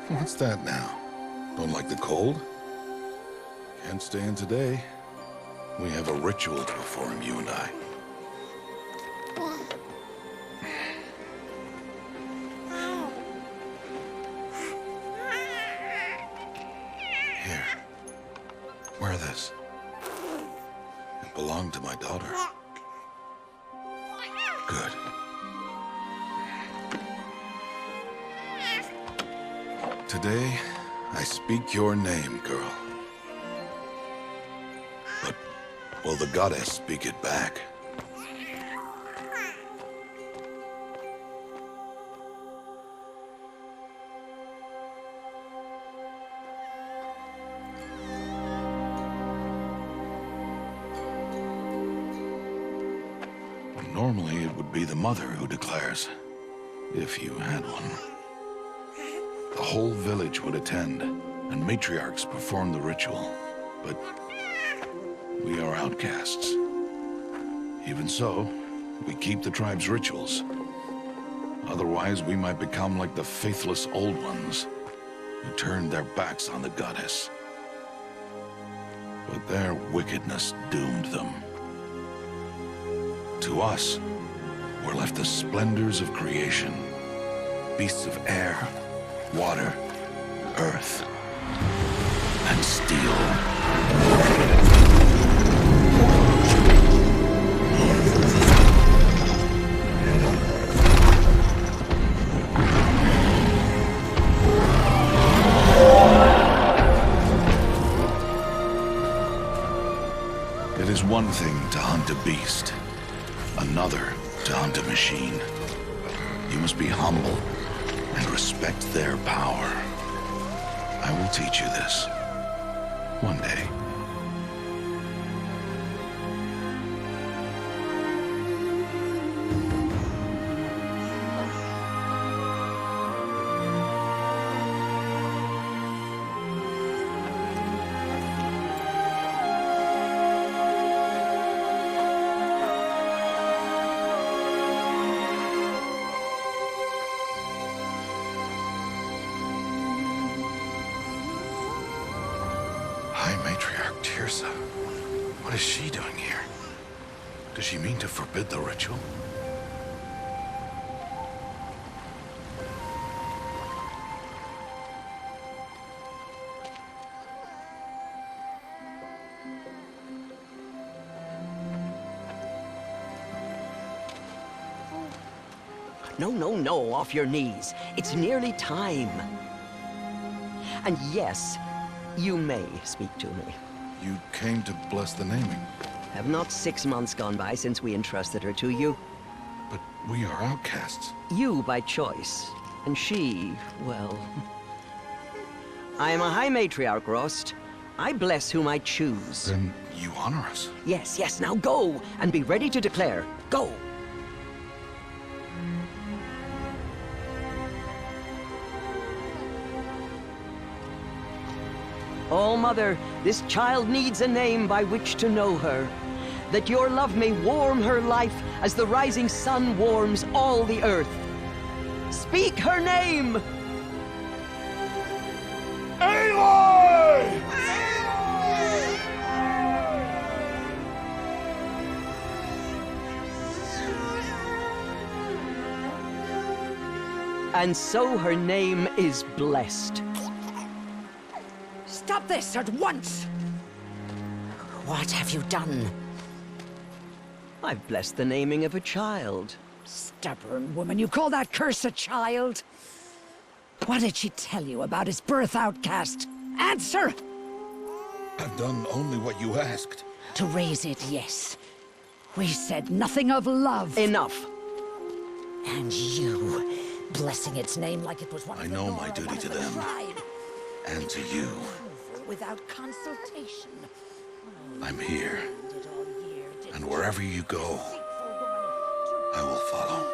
What's that now? Don't like the cold? Can't stay in today. We have a ritual to perform, you and I. Here. Wear this. It belonged to my daughter. Good. Today, I speak your name, girl. But will the goddess speak it back? Normally, it would be the mother who declares, if you had one. The whole village would attend, and matriarchs perform the ritual. But we are outcasts. Even so, we keep the tribe's rituals. Otherwise, we might become like the faithless old ones, who turned their backs on the goddess. But their wickedness doomed them. To us, were left the splendors of creation, beasts of air, water, earth, and steel. It is one thing to hunt a beast, another to hunt a machine. You must be humble and respect their power. I will teach you this one day. Matriarch Tirsa. What is she doing here? Does she mean to forbid the ritual? No, off your knees. It's nearly time. And yes, you may speak to me. You came to bless the naming. Have not 6 months gone by since we entrusted her to you? But we are outcasts. You by choice, and she, well... I am a High Matriarch, Rost. I bless whom I choose. Then you honor us. Yes, now go, and be ready to declare. Go! Oh, Mother, this child needs a name by which to know her. That your love may warm her life as the rising sun warms all the earth. Speak her name! Aloy! And so her name is blessed. Stop this at once! What have you done? I've blessed the naming of a child. Stubborn woman, you call that curse a child? What did she tell you about his birth, outcast? Answer! I've done only what you asked. To raise it, yes. We said nothing of love. Enough. And you, blessing its name like it was one I of the know Nora, my duty one of to the them. tribe. And to you. Without consultation. I'm here. And wherever you go, I will follow.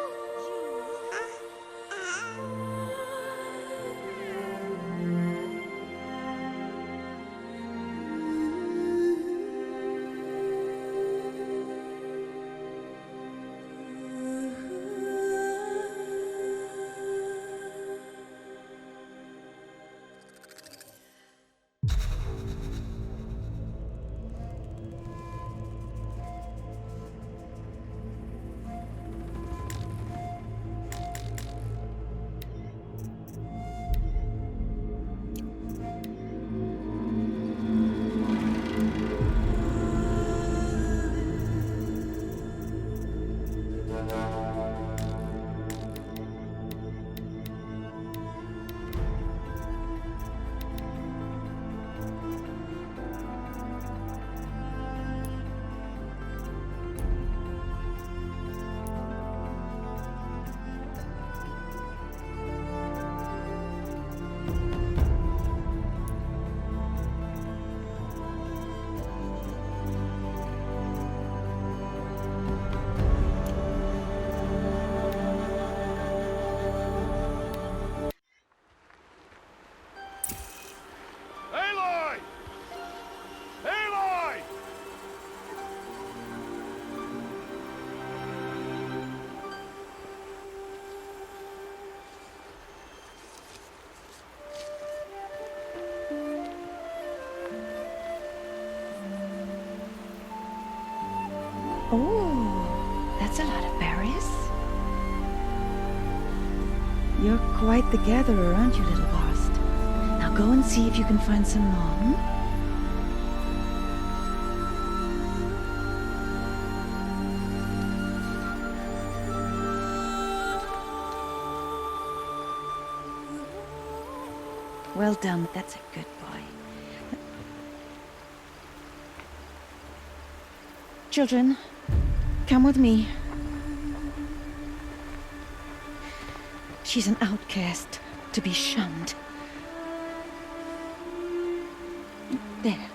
Aloy! Aloy! Oh, that's a lot of berries. You're quite the gatherer, aren't you, little Borst? Now go and see if you can find some more, hmm? Well done, that's a good boy. Children, come with me. She's an outcast, to be shunned. There.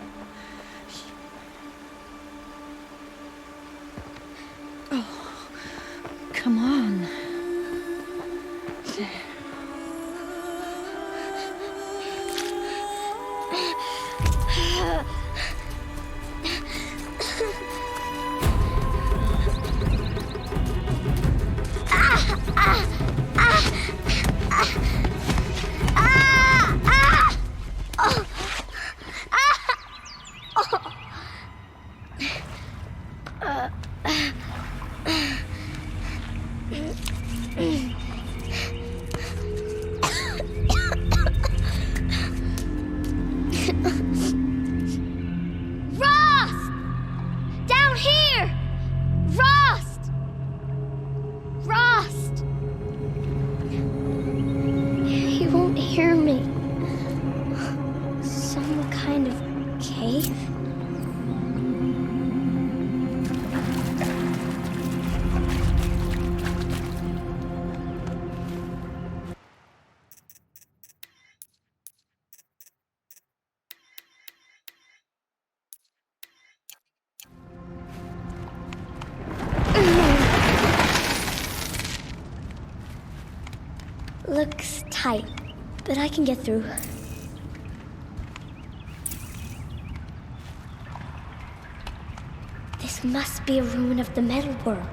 Oh, come on. There. Looks tight, but I can get through. This must be a ruin of the metal world.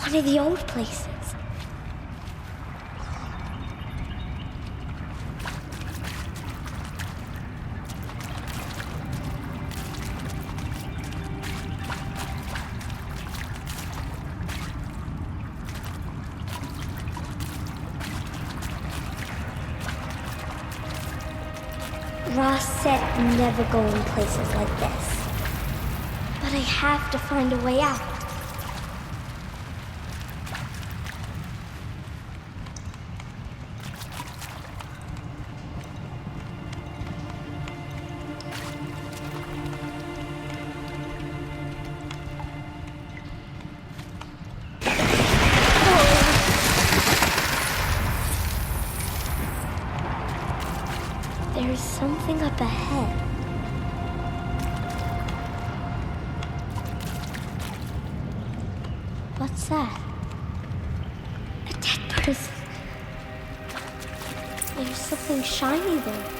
One of the old places. Ross said never go in places like this. But I have to find a way out. There's something up ahead. What's that? A dead person. There's something shiny there.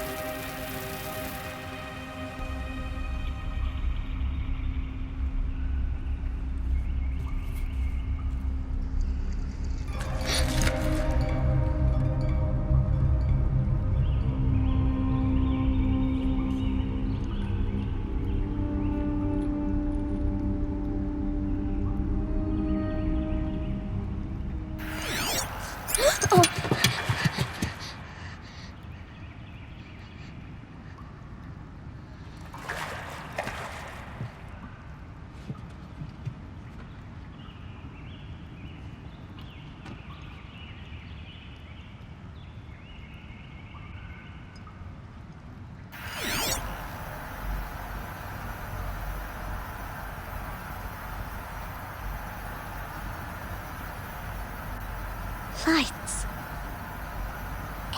Lights.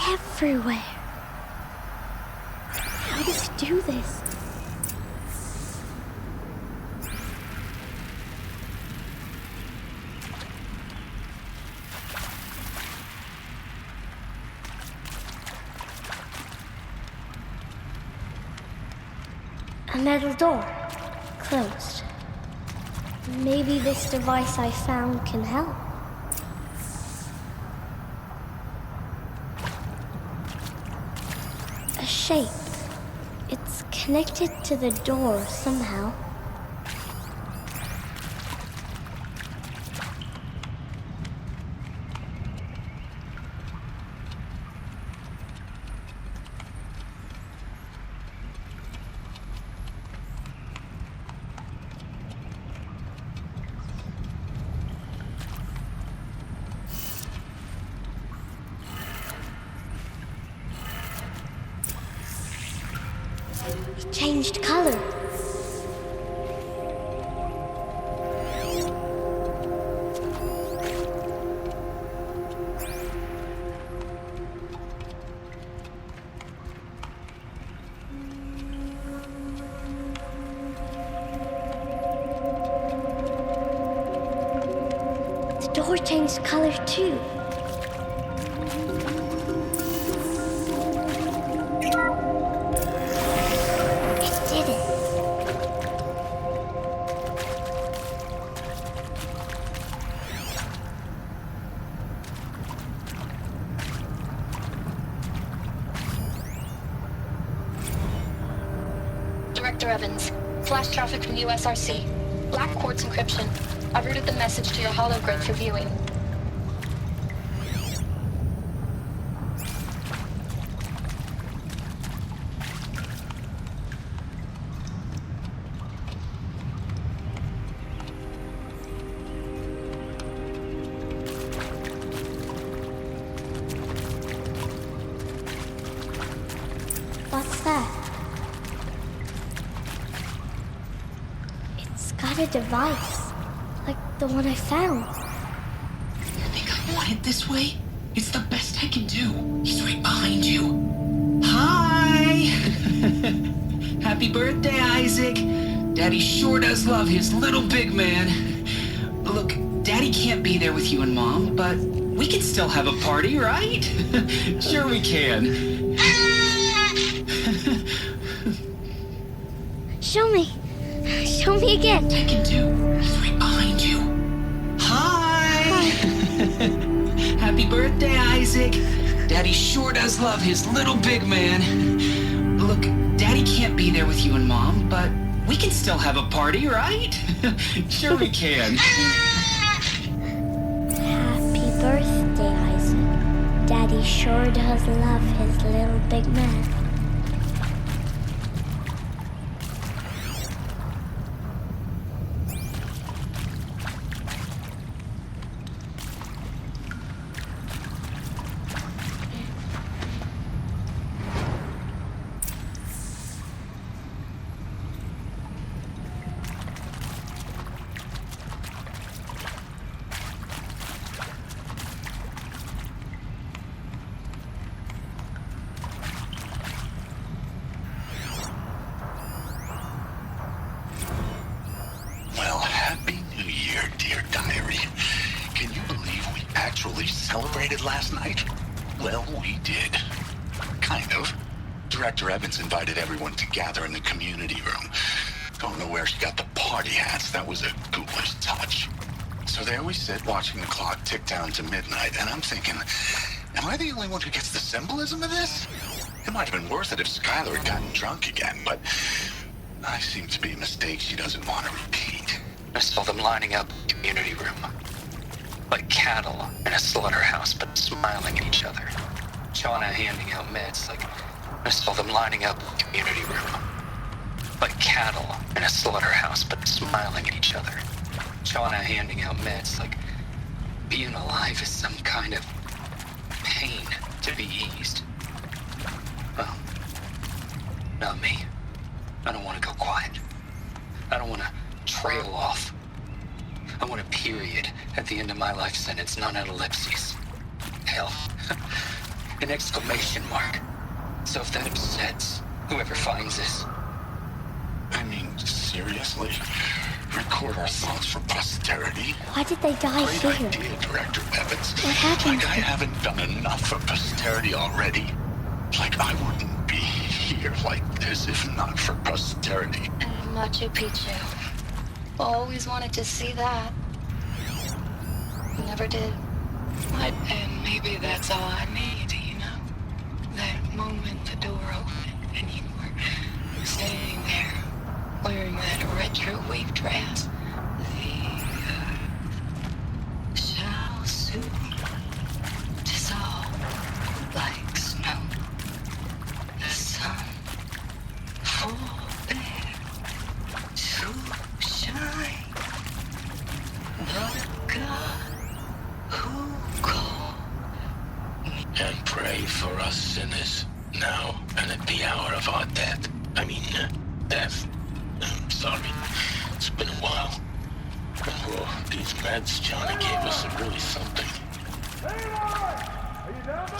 Everywhere. How does he do this? A metal door. Closed. Maybe this device I found can help. A shape. It's connected to the door somehow. It changed color. The door changed color too. Director Evans, flash traffic from USRC. Black quartz encryption. I've routed the message to your hologrid for viewing. What's that? It's got a device, like the one I found. You think I want it this way? It's the best I can do. He's right behind you. Hi! Happy birthday, Isaac. Daddy sure does love his little big man. Look, Daddy can't be there with you and Mom, but we can still have a party, right? Sure we can. Show me. Show me again. I can do. He's right behind you. Hi! Happy birthday, Isaac. Daddy sure does love his little big man. Look, Daddy can't be there with you and Mom, but we can still have a party, right? Sure we can. Happy birthday, Isaac. Daddy sure does love his little big man. Well, Happy New Year, dear diary. Can you believe we actually celebrated last night? Well, we did. Kind of. Director Evans invited everyone to gather in the community room. Don't know where she got the party hats. That was a ghoulish touch. So there we sit, watching the clock tick down to midnight, and I'm thinking, am I the only one who gets the symbolism of this? It might have been worth it if Skylar had gotten drunk again, but I seem to be a mistake she doesn't want to repeat. I saw them lining up in the community room. Like cattle in a slaughterhouse, but smiling at each other. Shauna handing out meds, like I saw them lining up in the community room. Like cattle in a slaughterhouse, but smiling at each other. Shauna handing out meds, like being alive is some kind of pain to be eased. Well, not me. I don't want to go quiet. I don't want to trail off. I want a period at the end of my life sentence, not an ellipses. Hell, an exclamation mark. So if that upsets whoever finds this. I mean, seriously? Record our thoughts for posterity? Why did they die Great here? idea, Director Evans. What happened? Like I haven't done enough for posterity already. Like I wouldn't be here like this if not for posterity. Machu Picchu. Always wanted to see that. Never did. And maybe that's all I need, you know? That moment the door opened and you were standing there wearing that retro wave dress. The shall soon dissolve like snow. The sun fall back to shine. The God who called me. And pray for us sinners, now and at the hour of our death. Death. Sorry, it's been a while. Oh, these meds Johnny gave us are really something.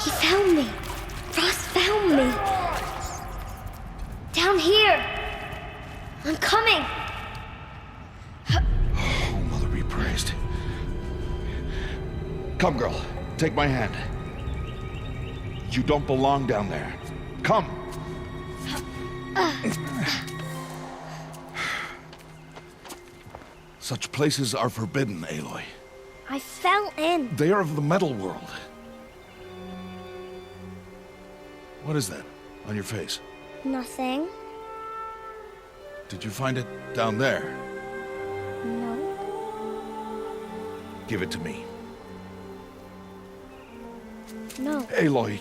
He found me. Ross found me. Down here. I'm coming. Oh, Mother be praised. Come, girl. Take my hand. You don't belong down there. Come. Such places are forbidden, Aloy. I fell in. They are of the metal world. What is that on your face? Nothing. Did you find it down there? No. Give it to me. No. Aloy,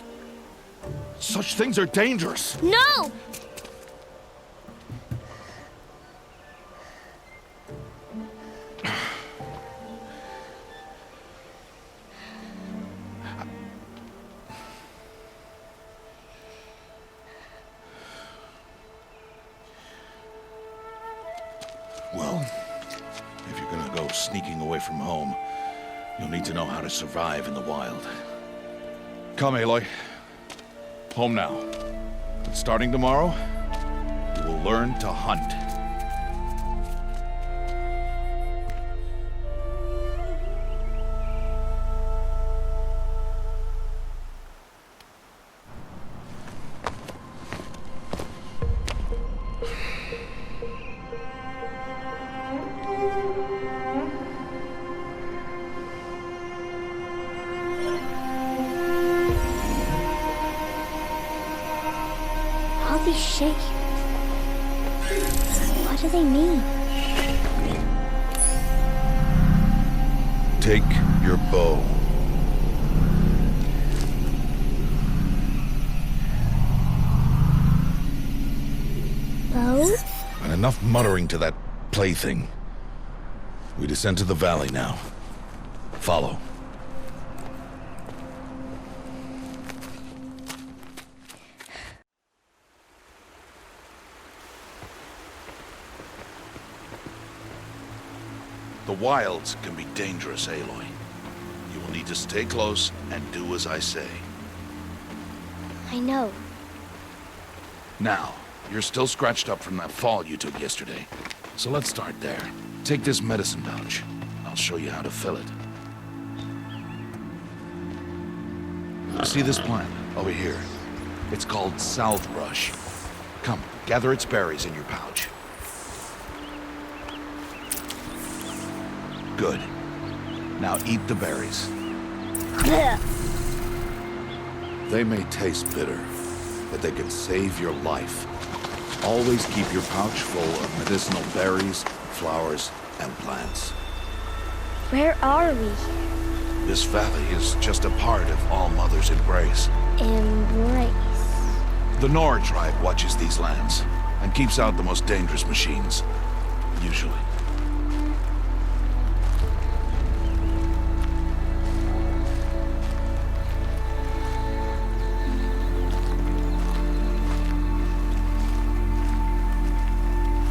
such things are dangerous. No! Well, if you're gonna go sneaking away from home, you'll need to know how to survive in the wild. Come, Aloy. Home now. But starting tomorrow, you will learn to hunt. All these shapes. What do they mean? Take your bow. Bow? And enough muttering to that plaything. We descend to the valley now. Follow. The wilds can be dangerous, Aloy. You will need to stay close and do as I say. I know. Now, you're still scratched up from that fall you took yesterday. So let's start there. Take this medicine pouch. I'll show you how to fill it. See this plant over here? It's called saltbush. Come, gather its berries in your pouch. Good. Now eat the berries. They may taste bitter, but they can save your life. Always keep your pouch full of medicinal berries, flowers, and plants. Where are we? This valley is just a part of All Mother's embrace. Embrace. The Nora tribe watches these lands and keeps out the most dangerous machines, usually.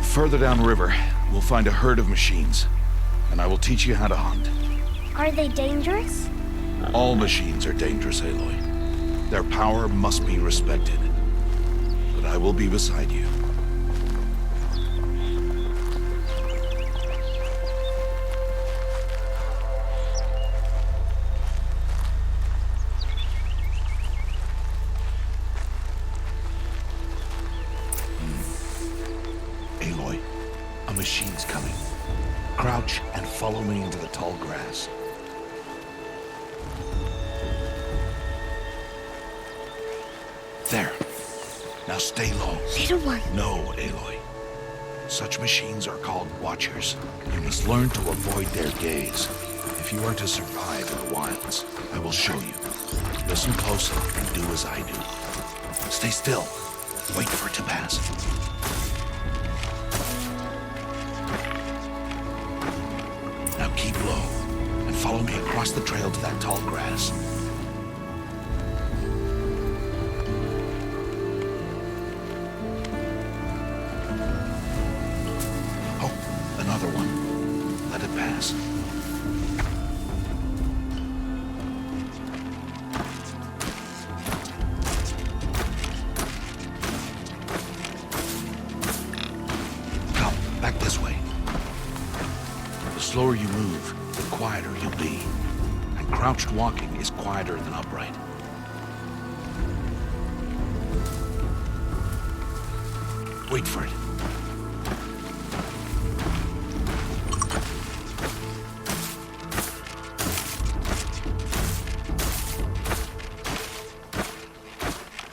Further downriver, we'll find a herd of machines, and I will teach you how to hunt. Are they dangerous? All machines are dangerous, Aloy. Their power must be respected. But I will be beside you. Aloy, a machine's coming. Crouch and follow me into the tall grass. There. Now stay low. Little one. No, Aloy. Such machines are called watchers. You must learn to avoid their gaze. If you are to survive in the wilds, I will show you. Listen closely and do as I do. Stay still. Wait for it to pass. Now keep low and follow me across the trail to that tall grass. Another one. Let it pass. Come, back this way. The slower you move, the quieter you'll be. And crouched walking is quieter than upright. Wait for it.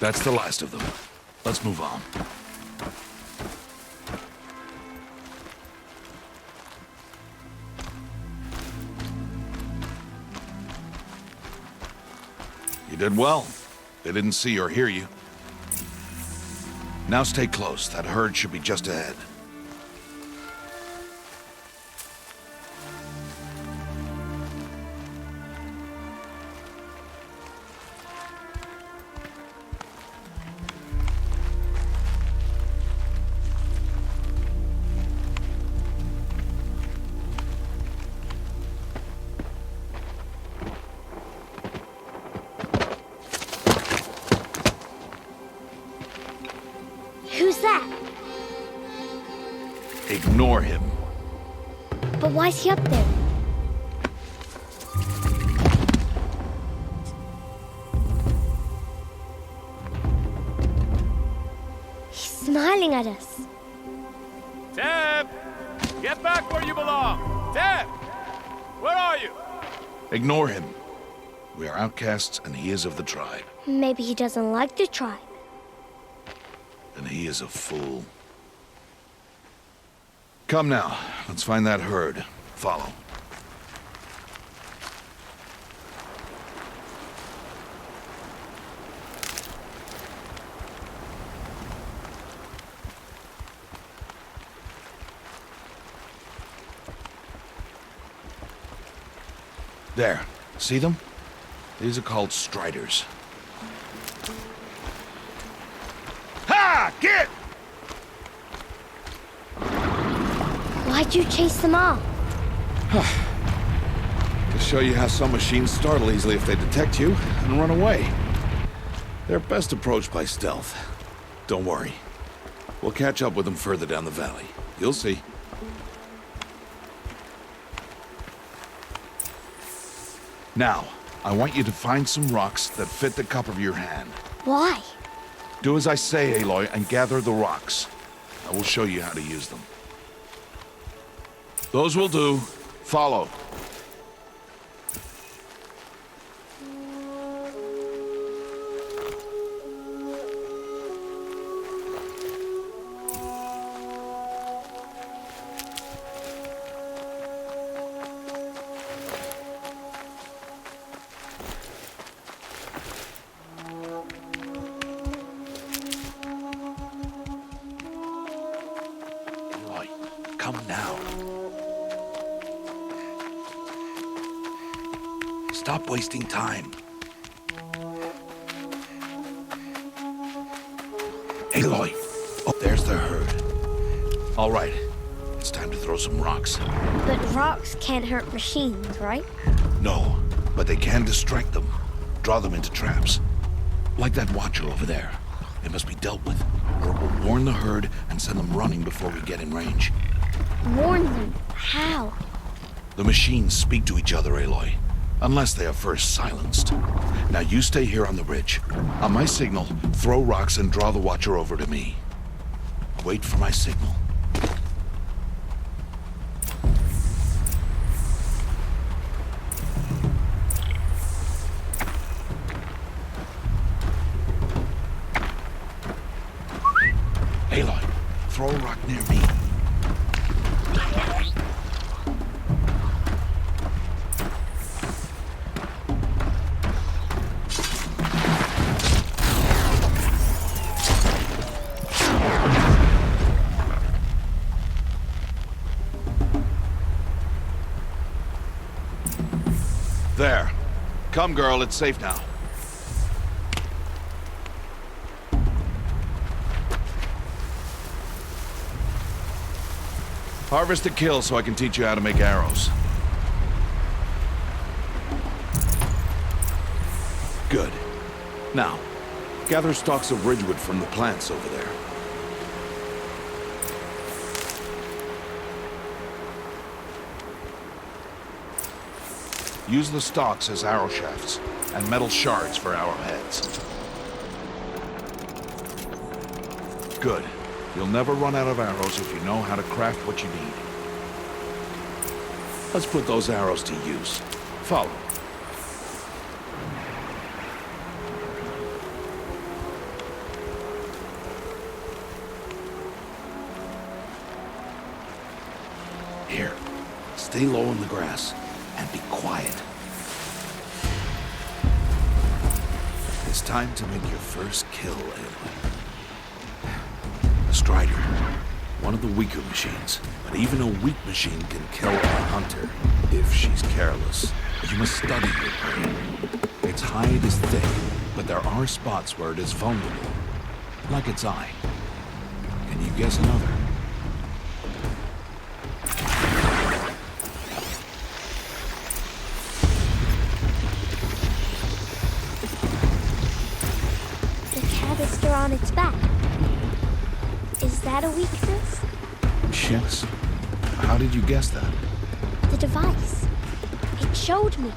That's the last of them. Let's move on. You did well. They didn't see or hear you. Now stay close. That herd should be just ahead. Who's that? Ignore him. But why's he up there? He's smiling at us. Teb! Get back where you belong! Teb! Where are you? Ignore him. We are outcasts and he is of the tribe. Maybe he doesn't like the tribe. And he is a fool. Come now, let's find that herd. Follow. There, see them? These are called striders. Get! Why'd you chase them off? To show you how some machines startle easily if they detect you and run away. They're best approached by stealth. Don't worry. We'll catch up with them further down the valley. You'll see. Now, I want you to find some rocks that fit the cup of your hand. Why? Do as I say, Aloy, and gather the rocks. I will show you how to use them. Those will do. Follow. Come now. Stop wasting time. Aloy. Oh, there's the herd. All right. It's time to throw some rocks. But rocks can't hurt machines, right? No. but they can distract them, draw them into traps. Like that watcher over there. It must be dealt with, or it will warn the herd and send them running before we get in range. Warn them? How? The machines speak to each other, Aloy. Unless they are first silenced. Now you stay here on the ridge. On my signal, throw rocks and draw the watcher over to me. Wait for my signal. Aloy, throw a rock near me. There. Come, girl, it's safe now. Harvest a kill so I can teach you how to make arrows. Good. Now, gather stalks of ridgewood from the plants over there. Use the stalks as arrow shafts, and metal shards for arrowheads. Good. You'll never run out of arrows if you know how to craft what you need. Let's put those arrows to use. Follow. Here. Stay low in the grass. And be quiet. It's time to make your first kill, Aloy. A Strider. One of the weaker machines. But even a weak machine can kill a hunter, if she's careless. You must study your prey. Its hide is thick, but there are spots where it is vulnerable. Like its eye. Can you guess another? On its back. Is that a weakness? Yes. How did you guess that? The device. It showed me.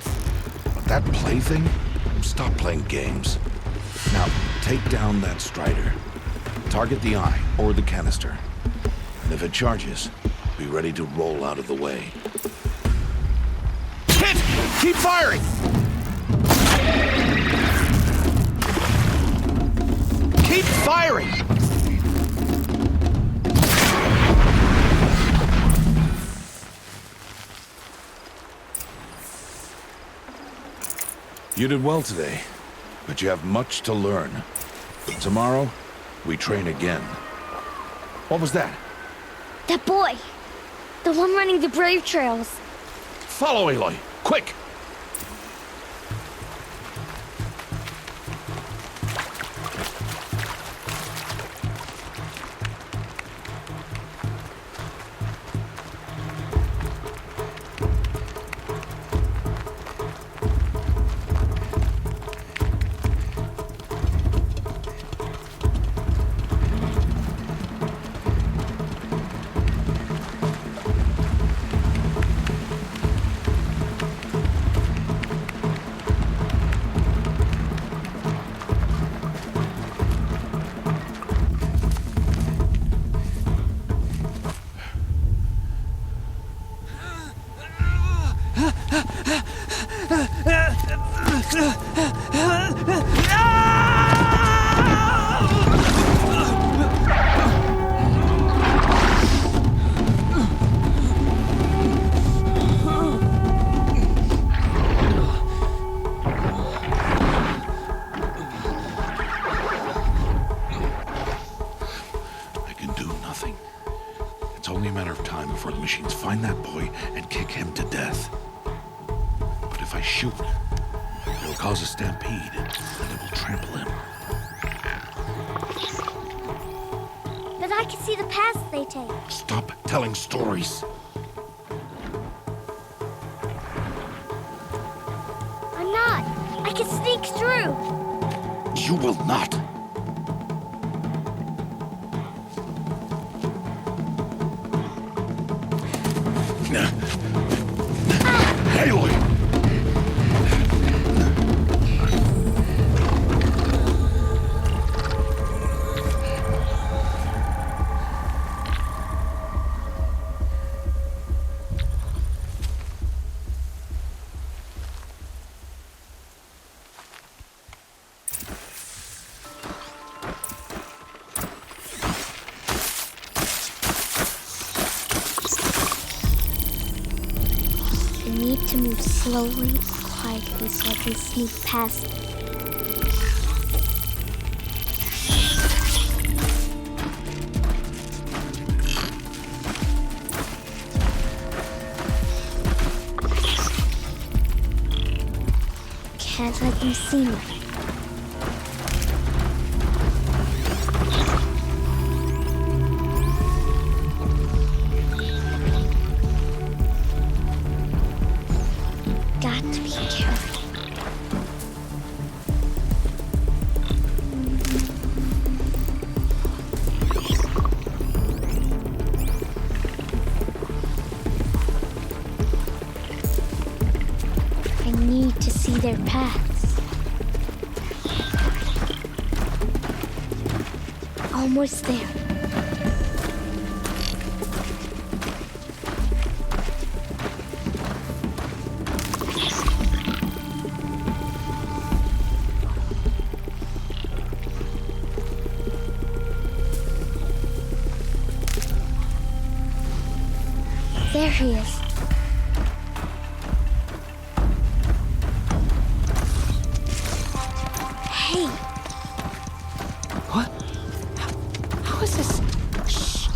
That plaything? Stop playing games. Now, take down that Strider. Target the eye or the canister. And if it charges, be ready to roll out of the way. Hit! Keep firing! Keep firing! You did well today, but you have much to learn. Tomorrow, we train again. What was that? That boy! The one running the brave trails. Follow Aloy, quick! It's only a matter of time before the machines find that boy and kick him to death. But if I shoot, it'll cause a stampede, and it will trample him. But I can see the paths they take. Stop telling stories. sneak through. You will not. Aloy! I need to move slowly, quietly, so I can sneak past them. Can't let them see me. Got to be careful. I need to see their paths. Almost there. There he is. Hey! What? How is this? Shh.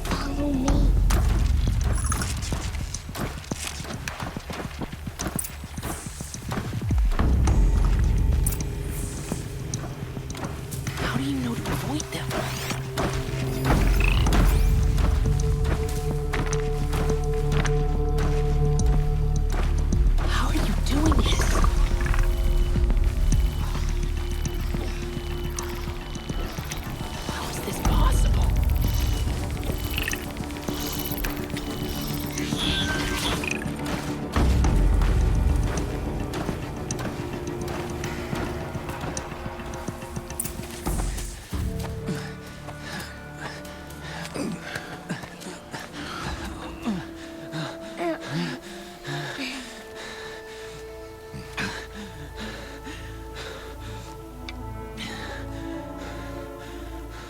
Follow me. How do you know to avoid them? How are you doing this? How is this possible?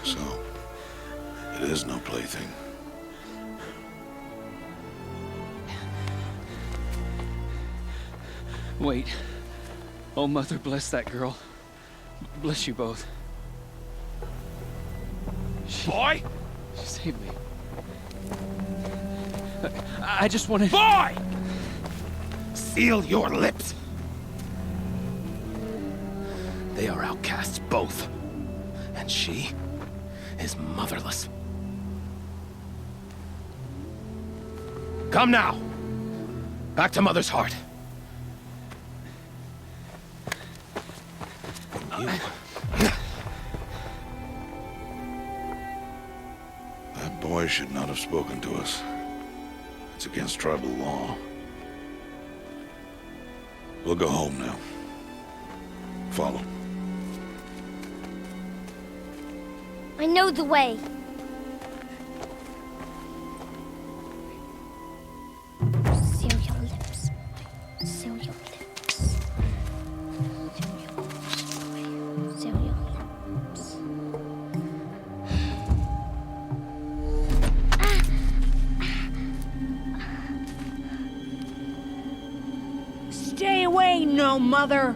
So, it is no plaything. Wait. Oh, Mother, bless that girl. Bless you both. Boy! She saved me. I just wanted... Boy! Seal your lips! They are outcasts, both. And she is motherless. Come now! Back to Mother's heart. And you... That boy should not have spoken to us. It's against tribal law. We'll go home now. Follow. I know the way. Seal your lips. Seal your lips. Seal your lips. Stay away, no mother!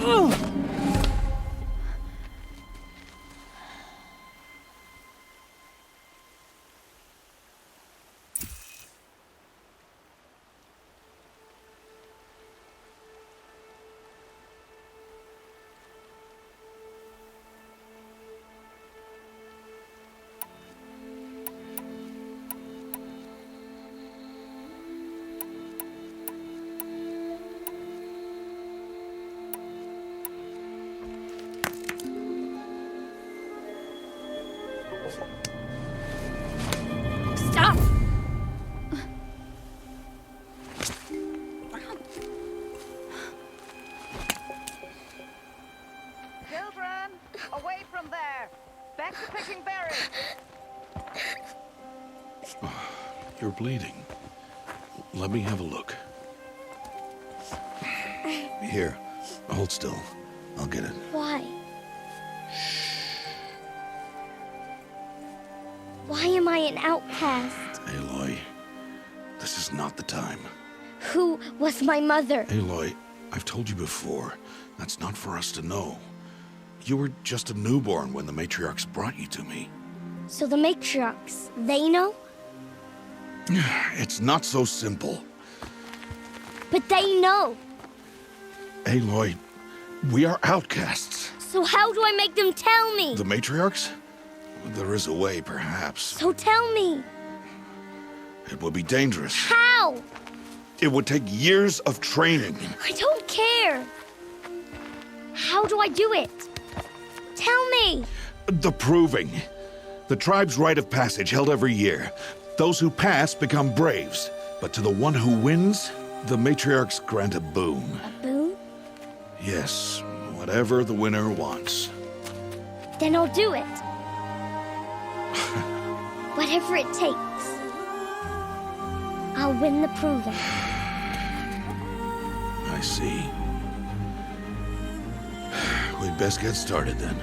Ugh. Stop! Children, away from there. Back to picking berries. You're bleeding. Let me have a look. Here, hold still. I'll get it. Why? Why am I an outcast? Aloy, this is not the time. Who was my mother? Aloy, I've told you before, that's not for us to know. You were just a newborn when the matriarchs brought you to me. So the matriarchs, they know? It's not so simple. But they know. Aloy, we are outcasts. So how do I make them tell me? The matriarchs? There is a way, perhaps. So tell me. It would be dangerous. How? It would take years of training. I don't care. How do I do it? Tell me. The proving. The tribe's rite of passage held every year. Those who pass become braves. But to the one who wins, the matriarchs grant a boon. A boon? Yes, whatever the winner wants. Then I'll do it. Whatever it takes. I'll win the proving. I see. We'd best get started then.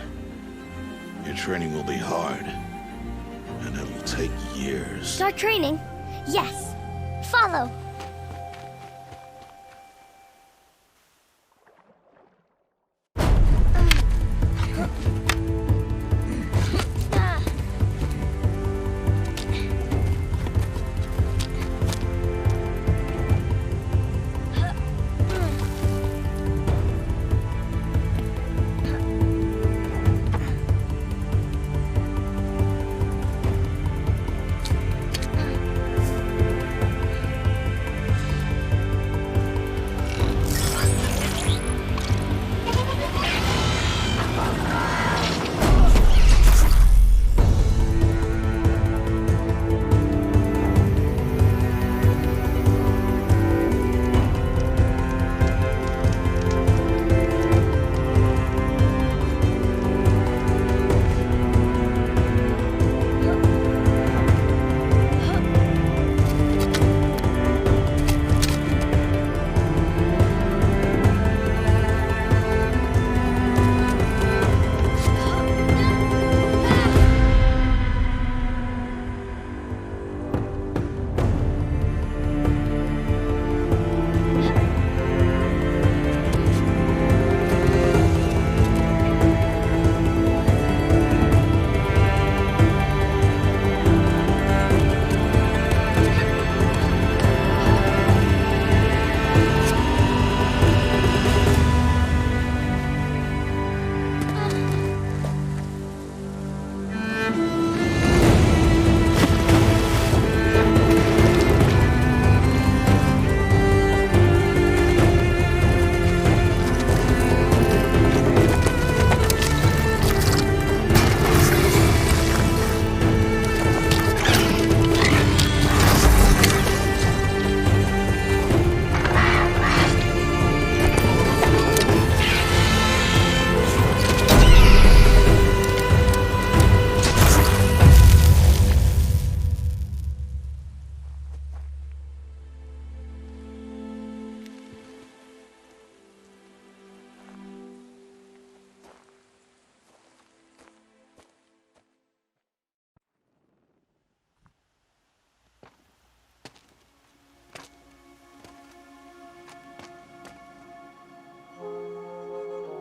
Your training will be hard, and it'll take years. Start training? Yes. Follow.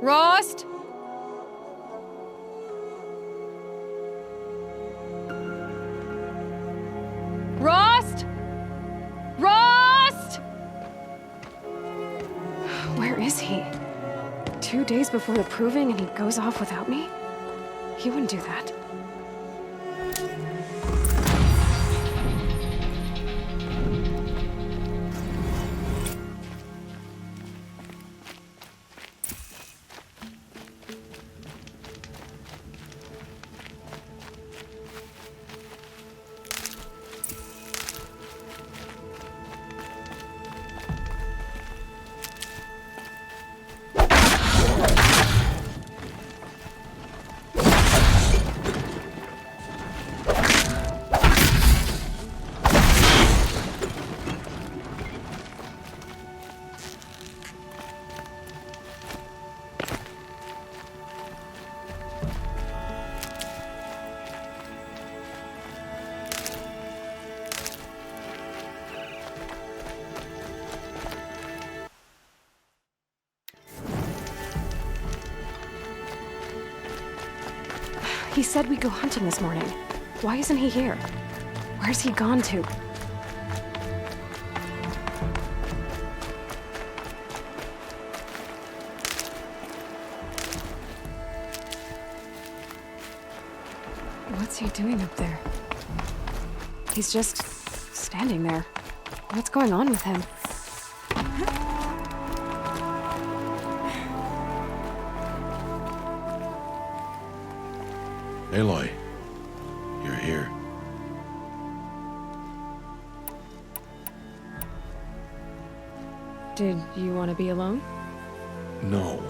Rost? Rost? Rost? Where is he? 2 days before the proving and he goes off without me? He wouldn't do that. He said we'd go hunting this morning. Why isn't he here? Where's he gone to? What's he doing up there? He's just standing there. What's going on with him? Aloy, you're here. Did you want to be alone? No.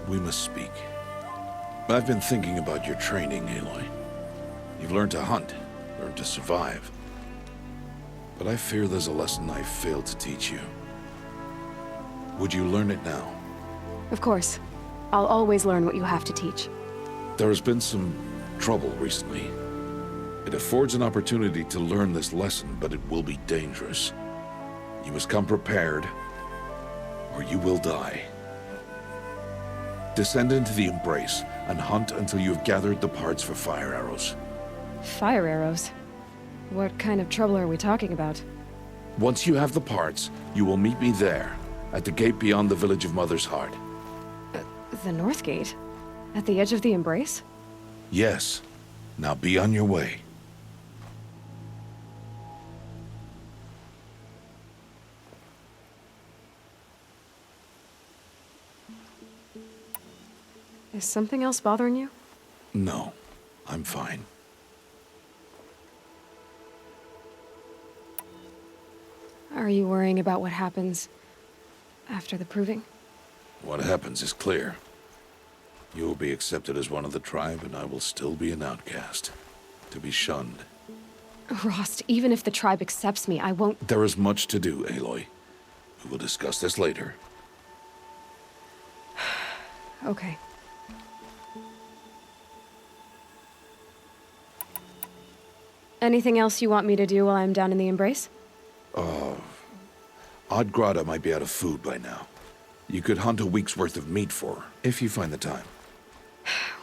We must speak. I've been thinking about your training, Aloy. You've learned to hunt, learned to survive. But I fear there's a lesson I failed to teach you. Would you learn it now? Of course. I'll always learn what you have to teach. There has been some trouble recently. It affords an opportunity to learn this lesson, but it will be dangerous. You must come prepared, or you will die. Descend into the Embrace and hunt until you have gathered the parts for fire arrows. Fire arrows? What kind of trouble are we talking about? Once you have the parts, you will meet me there, at the gate beyond the village of Mother's Heart. The North Gate? At the edge of the Embrace? Yes. Now be on your way. Is something else bothering you? No, I'm fine. Are you worrying about what happens after the proving? What happens is clear. You will be accepted as one of the tribe, and I will still be an outcast, to be shunned. Rost, even if the tribe accepts me, I won't— There is much to do, Aloy. We will discuss this later. Okay. Anything else you want me to do while I'm down in the Embrace? Odd Grata might be out of food by now. You could hunt a week's worth of meat for her, if you find the time.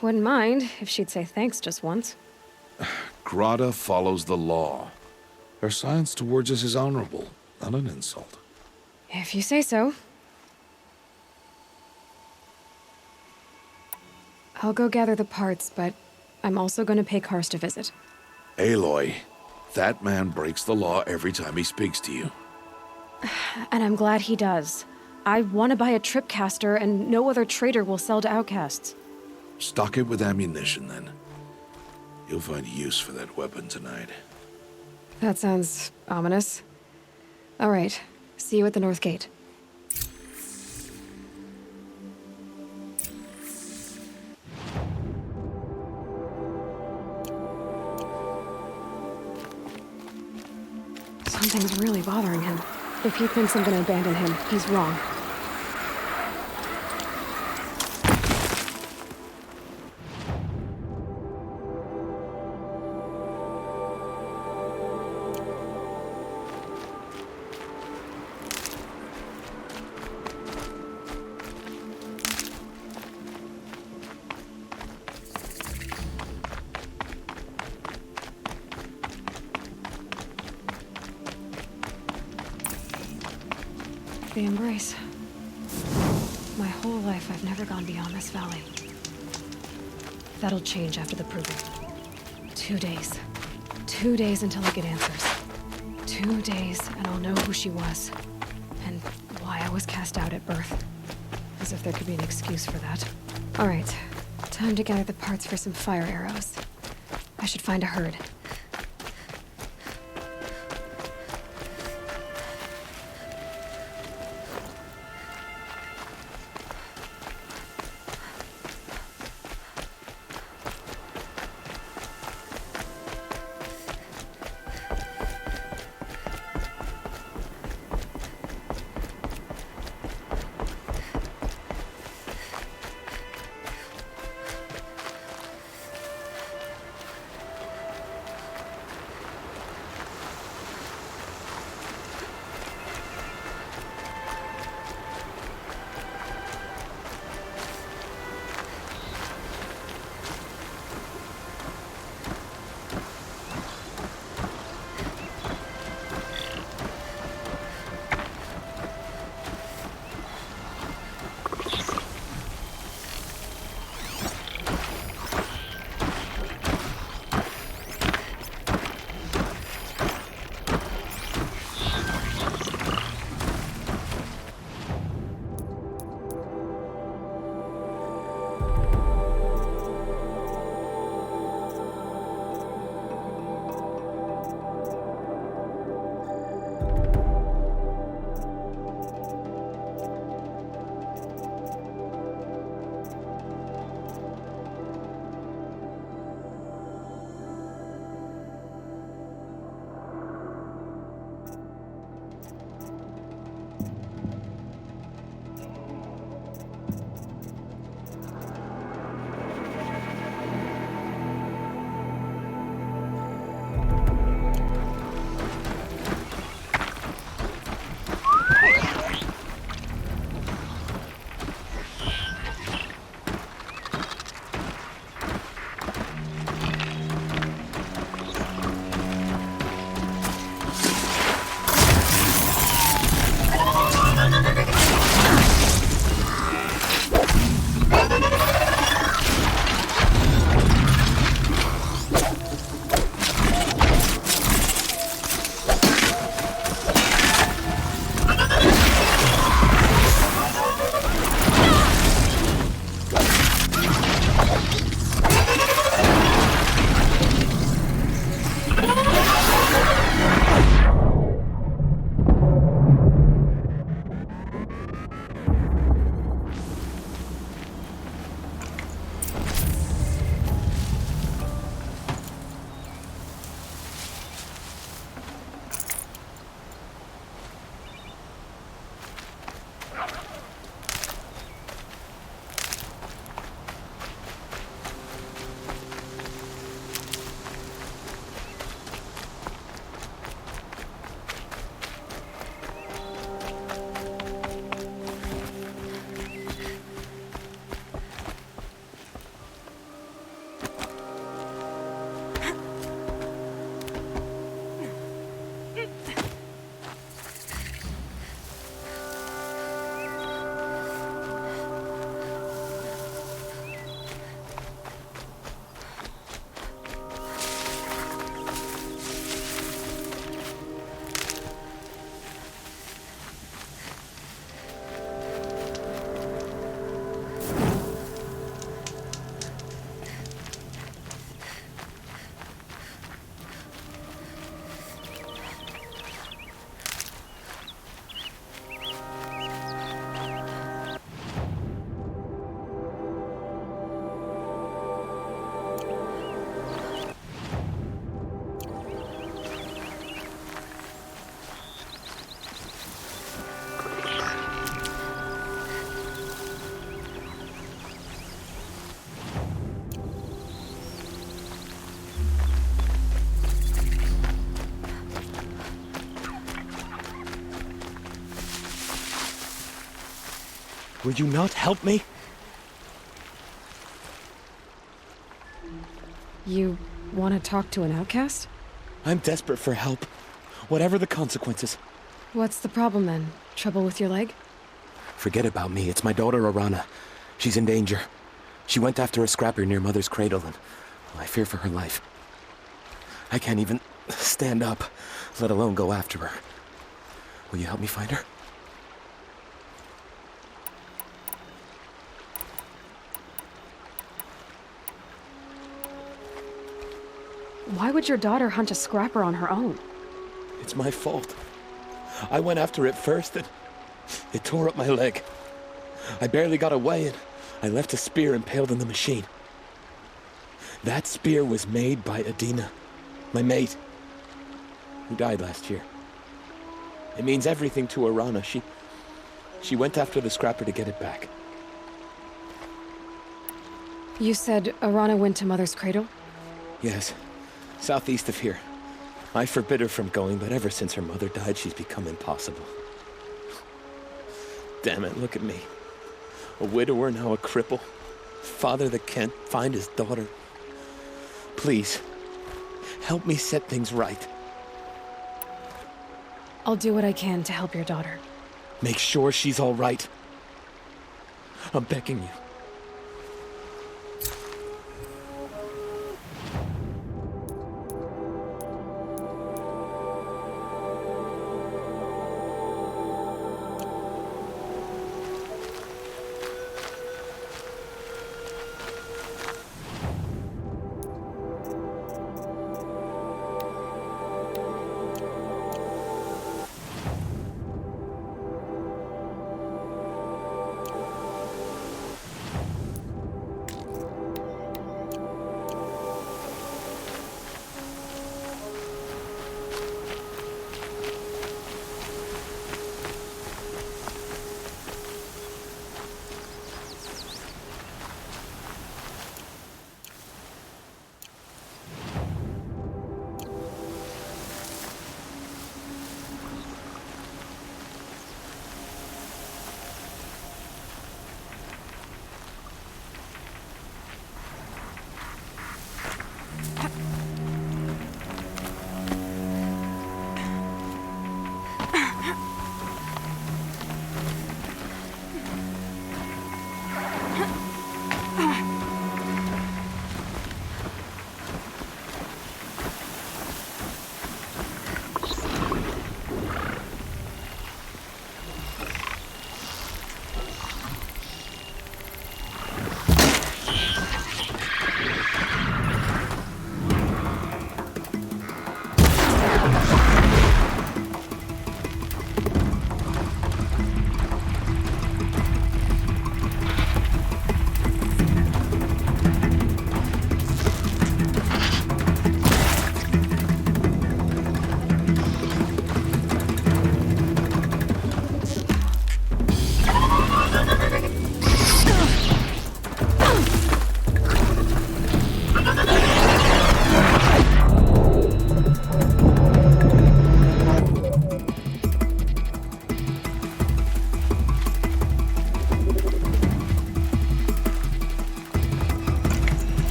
Wouldn't mind if she'd say thanks just once. Grata follows the law. Her science towards us is honorable, not an insult. If you say so. I'll go gather the parts, but I'm also going to pay Karst a visit. Aloy, that man breaks the law every time he speaks to you. And I'm glad he does. I want to buy a tripcaster, and no other trader will sell to outcasts. Stock it with ammunition, then. You'll find use for that weapon tonight. That sounds ominous. All right. See you at the North Gate. Something's really bothering him. If he thinks I'm gonna abandon him, he's wrong. The Embrace. My whole life, I've never gone beyond this valley. That'll change after the proving. 2 days. 2 days until I get answers. 2 days, and I'll know who she was. And why I was cast out at birth. As if there could be an excuse for that. Alright, time to gather the parts for some fire arrows. I should find a herd. Will you not help me? You want to talk to an outcast? I'm desperate for help, whatever the consequences. What's the problem then? Trouble with your leg? Forget about me. It's my daughter, Arana. She's in danger. She went after a scrapper near Mother's cradle, and I fear for her life. I can't even stand up, let alone go after her. Will you help me find her? Why would your daughter hunt a scrapper on her own? It's my fault. I went after it first, and it tore up my leg. I barely got away, and I left a spear impaled in the machine. That spear was made by Adina, my mate, who died last year. It means everything to Arana. She went after the scrapper to get it back. You said Arana went to Mother's cradle? Yes, southeast of here. I forbid her from going, but ever since her mother died, she's become impossible. Damn it, look at me. A widower, now a cripple. Father that can't find his daughter. Please, help me set things right. I'll do what I can to help your daughter. Make sure she's all right. I'm begging you.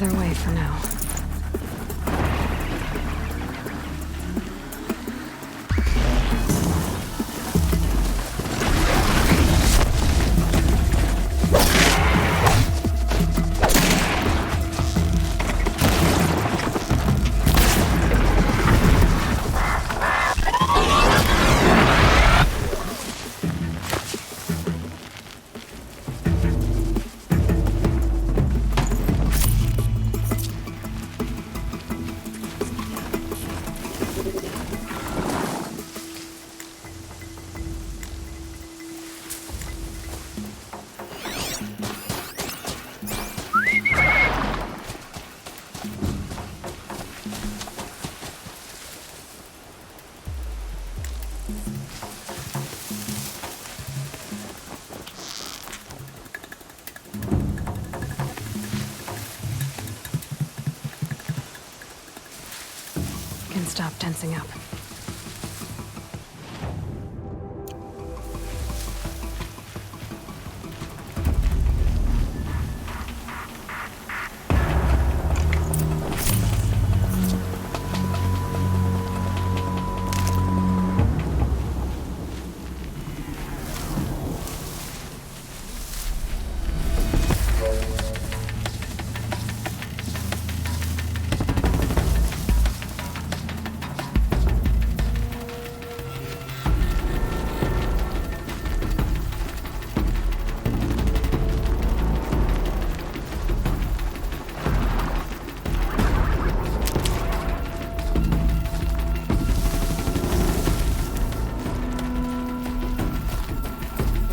of their way for now. Stop tensing up.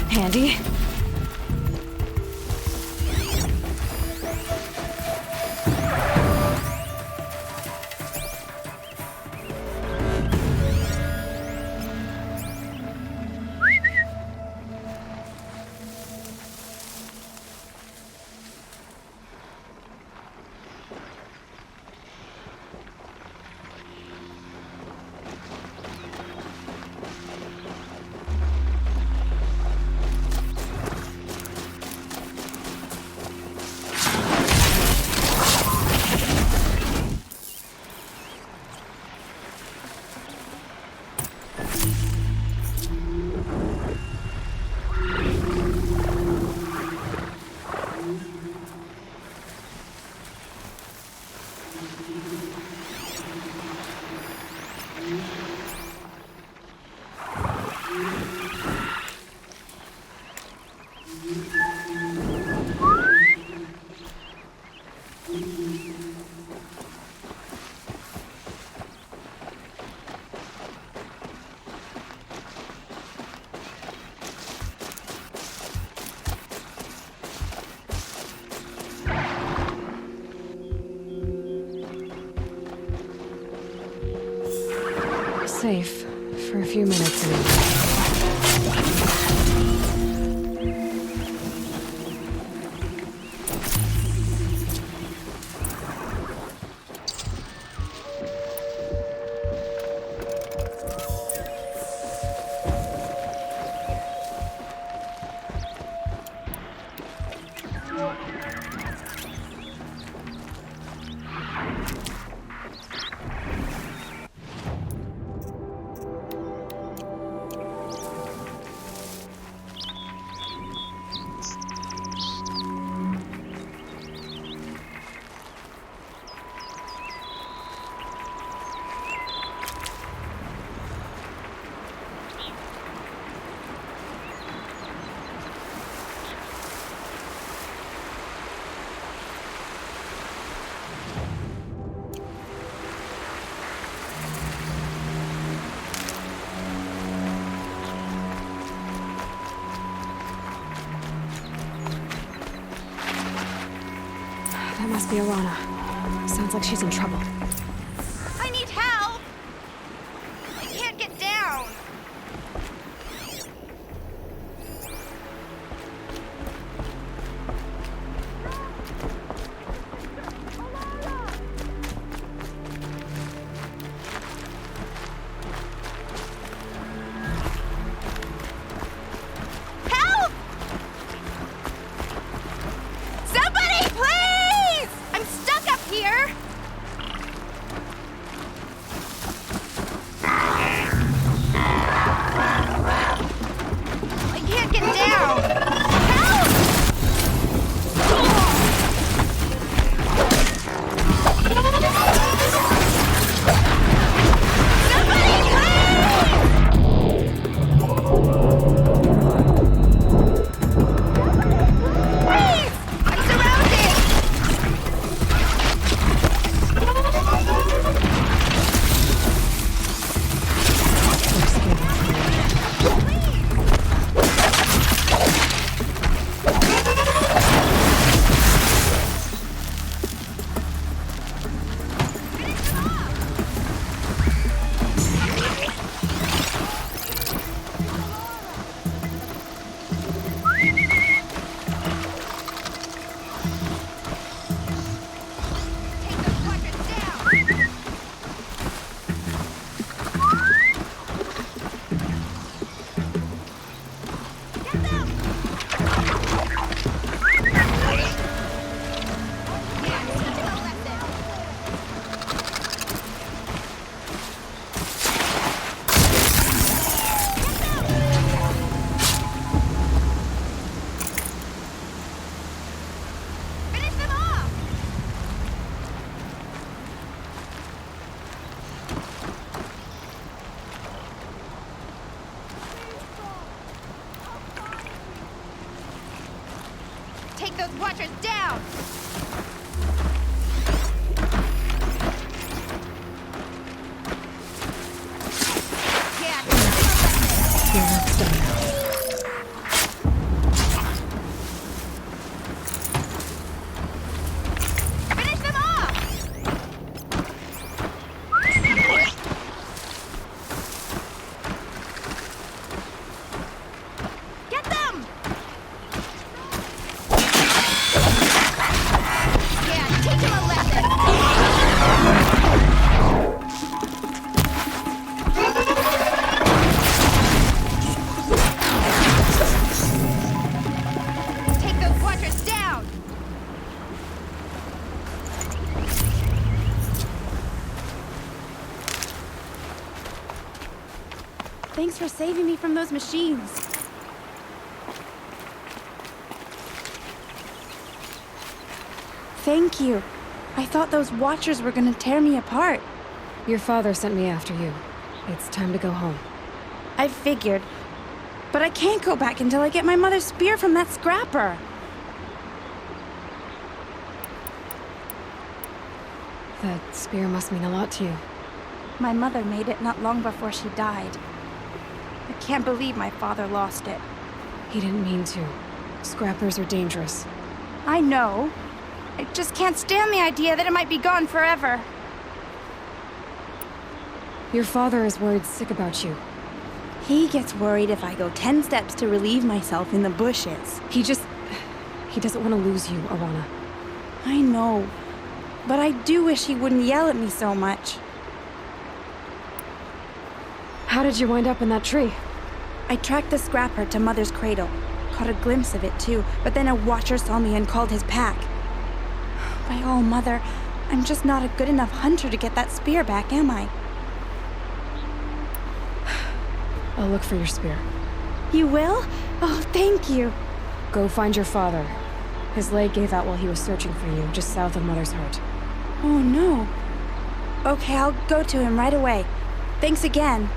Handy? Safe for a few minutes anyway. That must be Alana. Sounds like she's in trouble. I need help! I can't get down! Help! Somebody, please! I'm stuck Take those watchers down! Your work's done now. Finish them off! Get them! Yeah, teach them a lesson! Take those watchers down! Thanks for saving me from those machines. Thank you. I thought those watchers were gonna tear me apart. Your father sent me after you. It's time to go home. I figured. But I can't go back until I get my mother's spear from that scrapper. That spear must mean a lot to you. My mother made it not long before she died. I can't believe my father lost it. He didn't mean to. Scrappers are dangerous. I know. I just can't stand the idea that it might be gone forever. Your father is worried sick about you. He gets worried if I go 10 steps to relieve myself in the bushes. He doesn't want to lose you, Arana. I know. But I do wish he wouldn't yell at me so much. How did you wind up in that tree? I tracked the scrapper to Mother's cradle. Caught a glimpse of it too, but then a watcher saw me and called his pack. By all, Mother, I'm just not a good enough hunter to get that spear back, am I? I'll look for your spear. You will? Oh, thank you. Go find your father. His leg gave out while he was searching for you, just south of Mother's Heart. Oh, no. Okay, I'll go to him right away. Thanks again.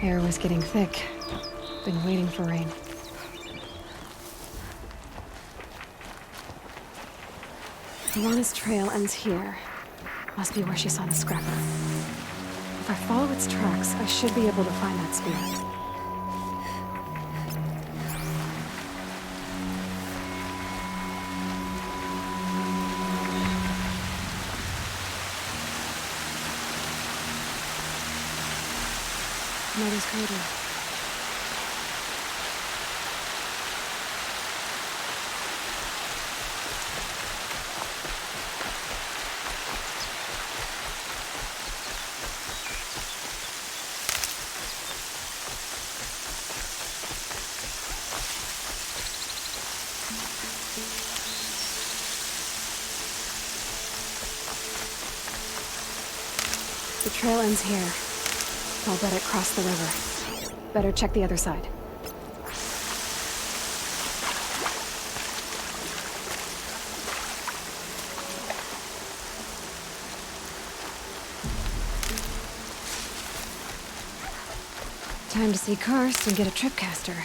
Air was getting thick. Been waiting for rain. Alana's trail ends here. Must be where she saw the scrapper. If I follow its tracks, I should be able to find that spear. Mother's cradle. The trail ends here. I'll bet it crossed the river. Better check the other side. Time to see Karst and get a tripcaster.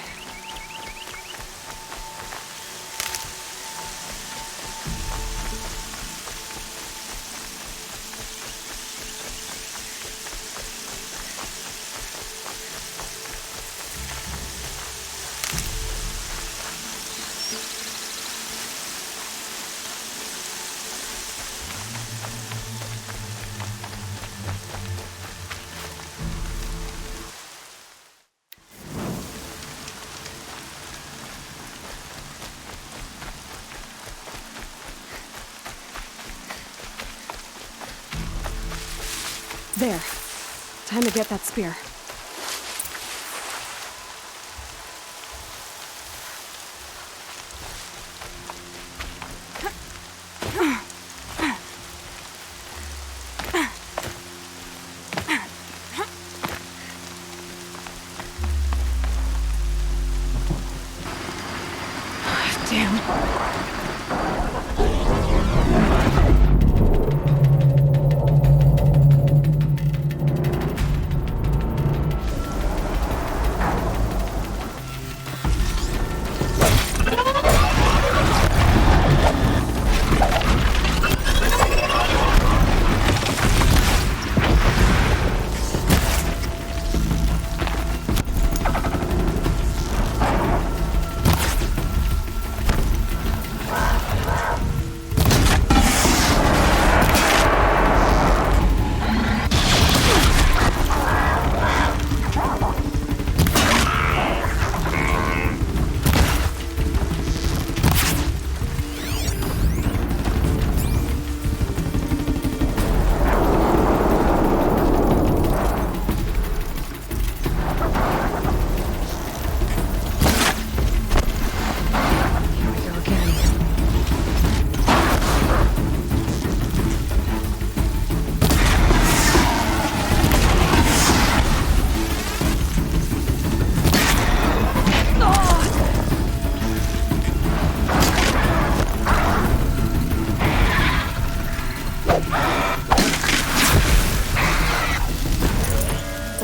There. Time to get that spear.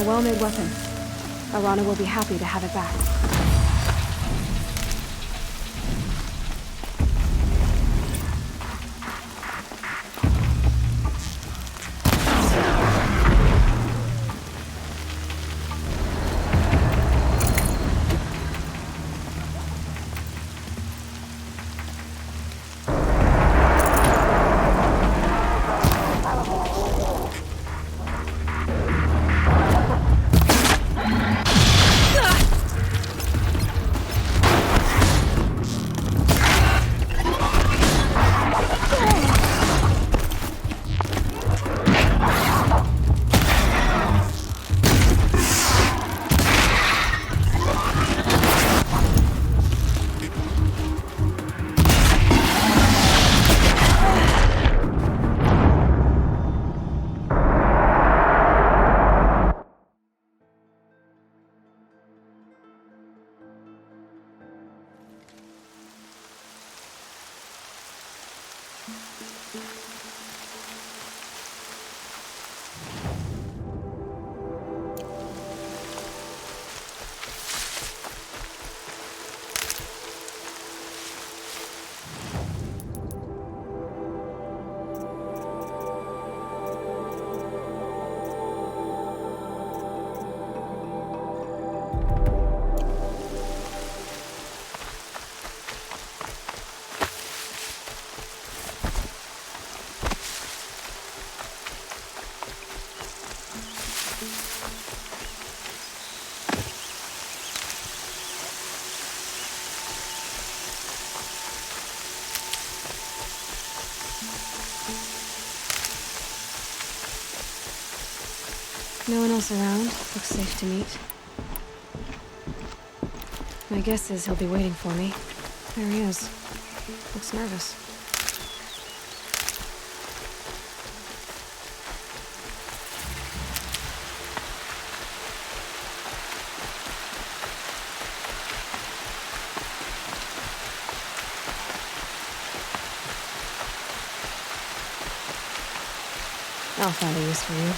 Well-made weapon. Arana will be happy to have it back. No one else around. Looks safe to meet. My guess is he'll be waiting for me. There he is. Looks nervous. I'll find a use for you.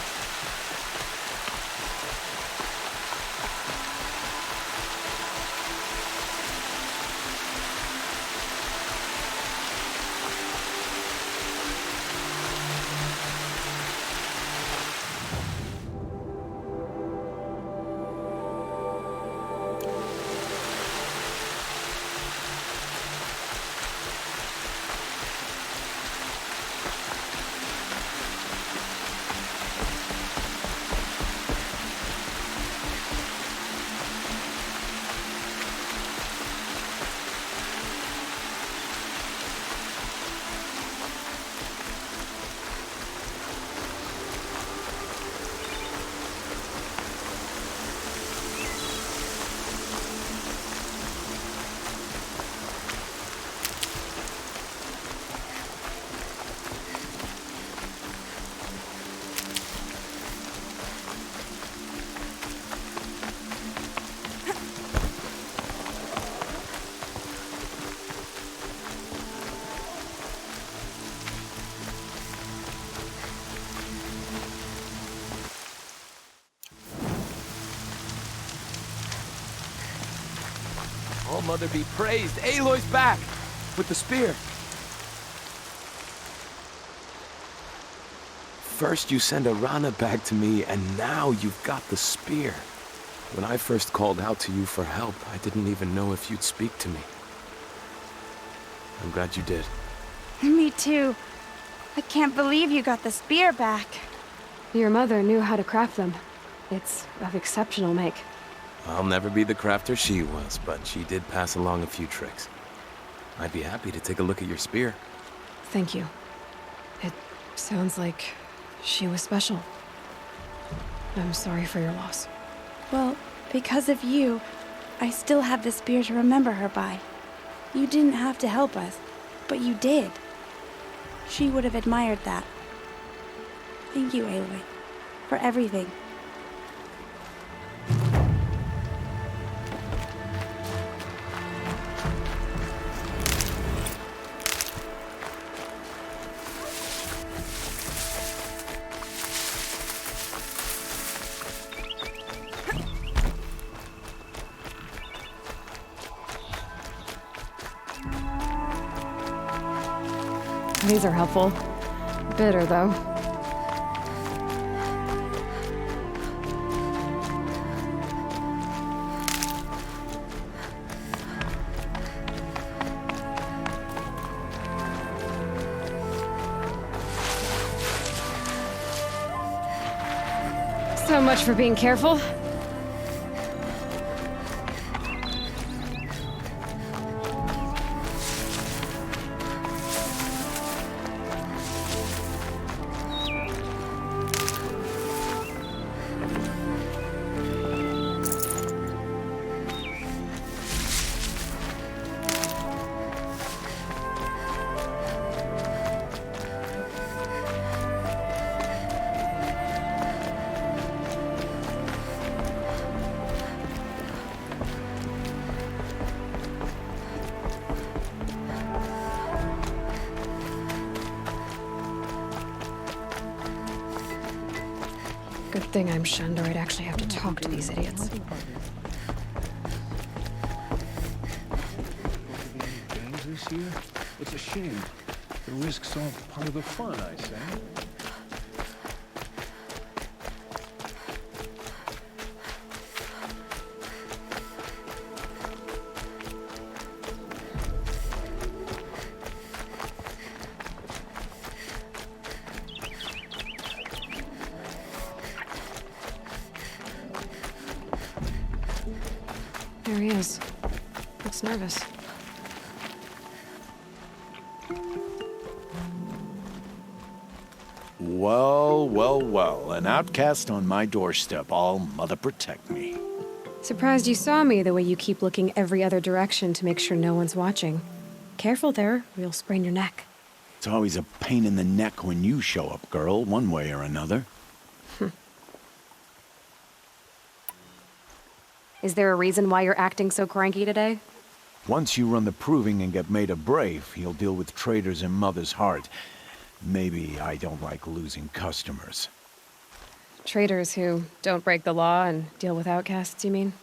All Mother be praised. Aloy's back! With the spear. First you send Arana back to me, and now you've got the spear. When I first called out to you for help, I didn't even know if you'd speak to me. I'm glad you did. Me too. I can't believe you got the spear back. Your mother knew how to craft them. It's of exceptional make. I'll never be the crafter she was, but she did pass along a few tricks. I'd be happy to take a look at your spear. Thank you. It sounds like she was special. I'm sorry for your loss. Well, because of you, I still have the spear to remember her by. You didn't have to help us, but you did. She would have admired that. Thank you, Aloy, for everything. These are helpful. Bitter, though. So much for being careful. Good thing I'm shunned, or I'd actually have to talk to these idiots. Games this year? It's a shame. The risk's all part of the fun, I say. There he is. Looks nervous. Well, well, well. An outcast on my doorstep. All Mother protect me. Surprised you saw me the way you keep looking every other direction to make sure no one's watching. Careful there, or you'll sprain your neck. It's always a pain in the neck when you show up, girl, one way or another. Is there a reason why you're acting so cranky today? Once you run the proving and get made a brave, you'll deal with traitors in Mother's heart. Maybe I don't like losing customers. Traitors who don't break the law and deal with outcasts, you mean?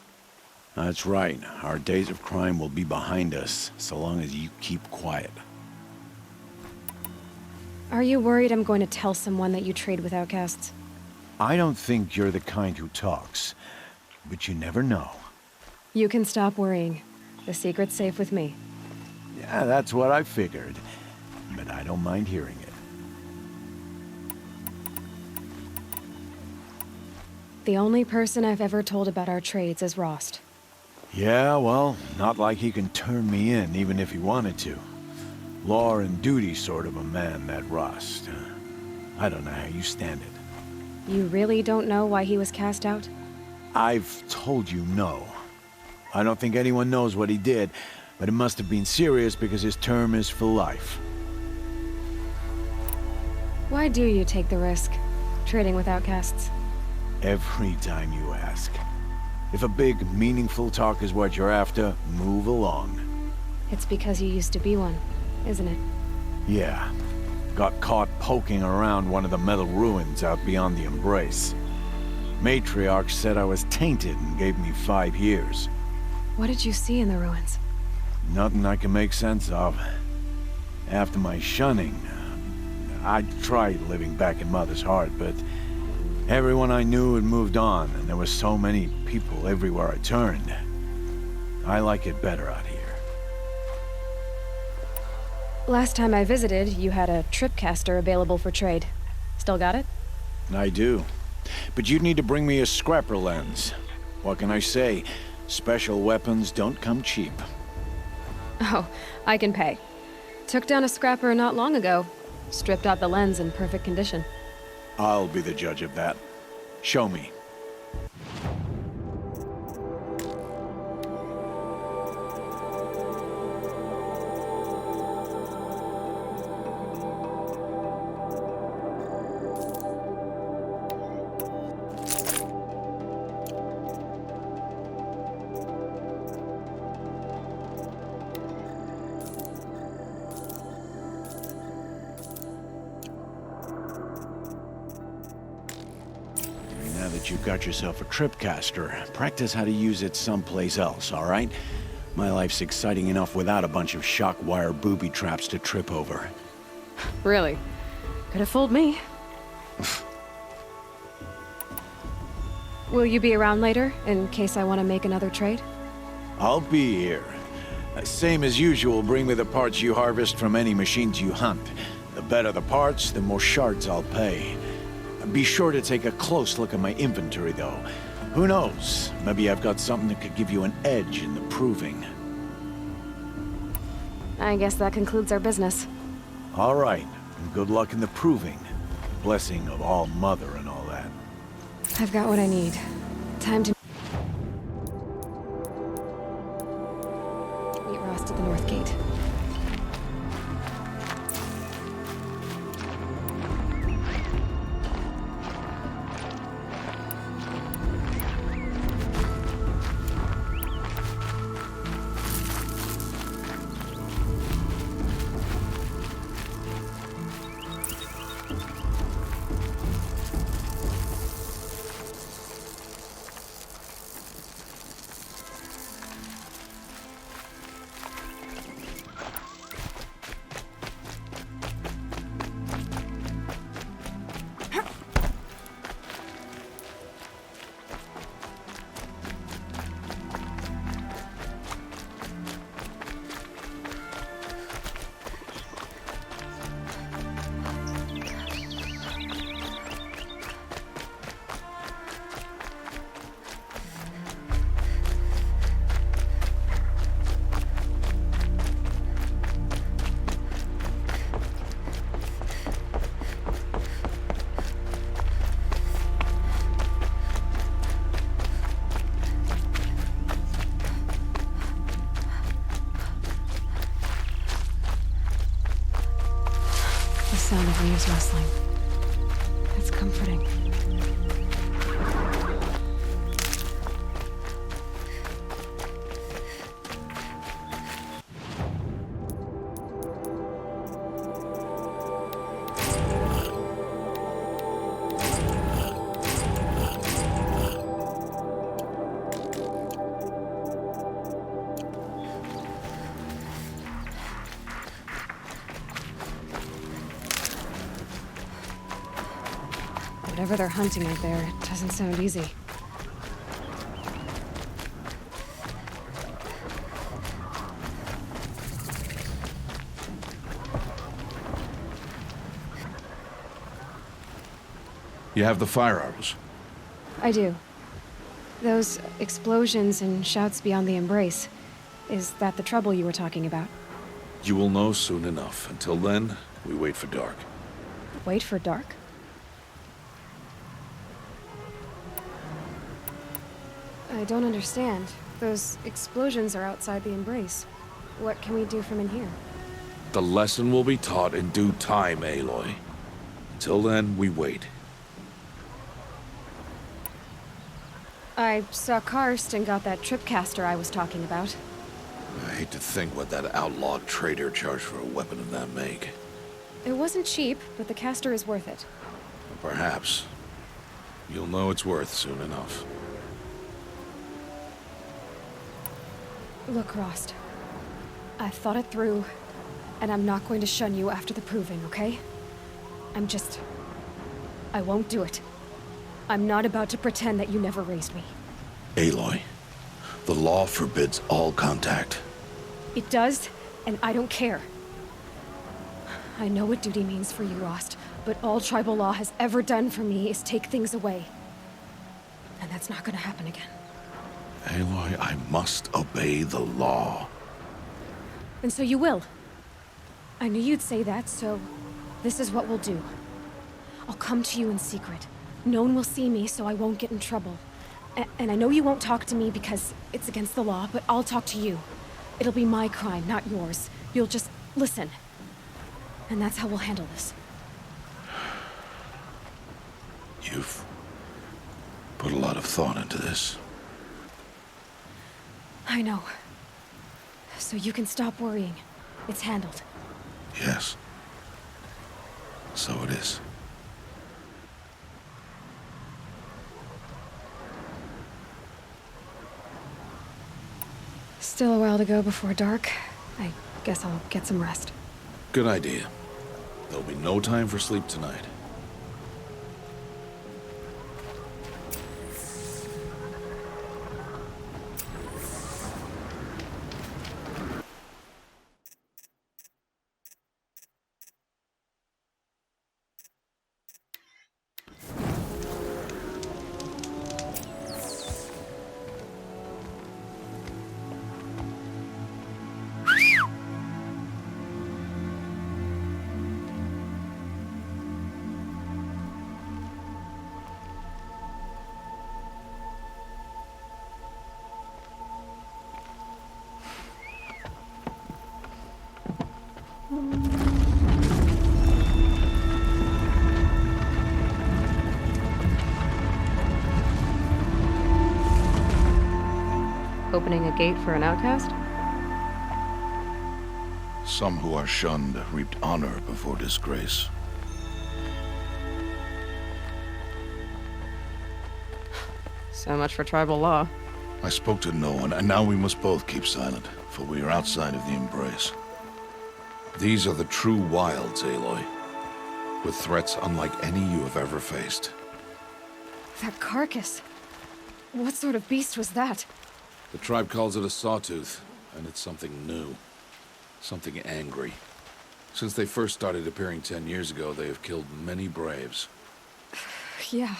That's right. Our days of crime will be behind us, so long as you keep quiet. Are you worried I'm going to tell someone that you trade with outcasts? I don't think you're the kind who talks, but you never know. You can stop worrying. The secret's safe with me. Yeah, that's what I figured, but I don't mind hearing it. The only person I've ever told about our trades is Rost. Yeah, well, not like he can turn me in, even if he wanted to. Law and duty sort of a man, that Rost. I don't know how you stand it. You really don't know why he was cast out? I've told you no. I don't think anyone knows what he did, but it must have been serious because his term is for life. Why do you take the risk, trading with outcasts? Every time you ask. If a big, meaningful talk is what you're after, move along. It's because you used to be one, isn't it? Yeah. Got caught poking around one of the metal ruins out beyond the Embrace. Matriarch said I was tainted and gave me 5 years. What did you see in the ruins? Nothing I can make sense of. After my shunning, I tried living back in Mother's heart, but everyone I knew had moved on, and there were so many people everywhere I turned. I like it better out here. Last time I visited, you had a tripcaster available for trade. Still got it? I do. But you'd need to bring me a scrapper lens. What can I say? Special weapons don't come cheap. Oh, I can pay. Took down a scrapper not long ago. Stripped out the lens in perfect condition. I'll be the judge of that. Show me. Now that you've got yourself a tripcaster, practice how to use it someplace else, all right? My life's exciting enough without a bunch of shock wire booby traps to trip over. Really? Could have fooled me. Will you be around later, in case I want to make another trade? I'll be here. Same as usual, bring me the parts you harvest from any machines you hunt. The better the parts, the more shards I'll pay. Be sure to take a close look at my inventory, though. Who knows? Maybe I've got something that could give you an edge in the proving. I guess that concludes our business. All right, and good luck in the proving. Blessing of All Mother and all that. I've got what I need. Time to meet Ross at the North Gate. The sound of leaves rustling. It's comforting. Whatever they're hunting out there, it doesn't sound easy. You have the fire arrows? I do. Those explosions and shouts beyond the embrace. Is that the trouble you were talking about? You will know soon enough. Until then, we wait for dark. Wait for dark? I don't understand. Those explosions are outside the embrace. What can we do from in here? The lesson will be taught in due time, Aloy. Until then, we wait. I saw Karst and got that tripcaster I was talking about. I hate to think what that outlawed trader charged for a weapon of that make. It wasn't cheap, but the caster is worth it. Perhaps. You'll know it's worth soon enough. Look, Rost. I thought it through, and I'm not going to shun you after the proving, okay? I won't do it. I'm not about to pretend that you never raised me. Aloy, the law forbids all contact. It does, and I don't care. I know what duty means for you, Rost, but all tribal law has ever done for me is take things away. And that's not gonna happen again. Aloy, I must obey the law. And so you will. I knew you'd say that, so this is what we'll do. I'll come to you in secret. No one will see me, so I won't get in trouble. And I know you won't talk to me because it's against the law, but I'll talk to you. It'll be my crime, not yours. You'll just listen. And that's how we'll handle this. You've put a lot of thought into this. I know. So you can stop worrying. It's handled. Yes. So it is. Still a while to go before dark. I guess I'll get some rest. Good idea. There'll be no time for sleep tonight. Opening a gate for an outcast? Some who are shunned reaped honor before disgrace. So much for tribal law. I spoke to no one, and now we must both keep silent, for we are outside of the embrace. These are the true wilds, Aloy, with threats unlike any you have ever faced. That carcass. What sort of beast was that? The tribe calls it a sawtooth, and it's something new. Something angry. Since they first started appearing 10 years ago, they have killed many braves. Yeah.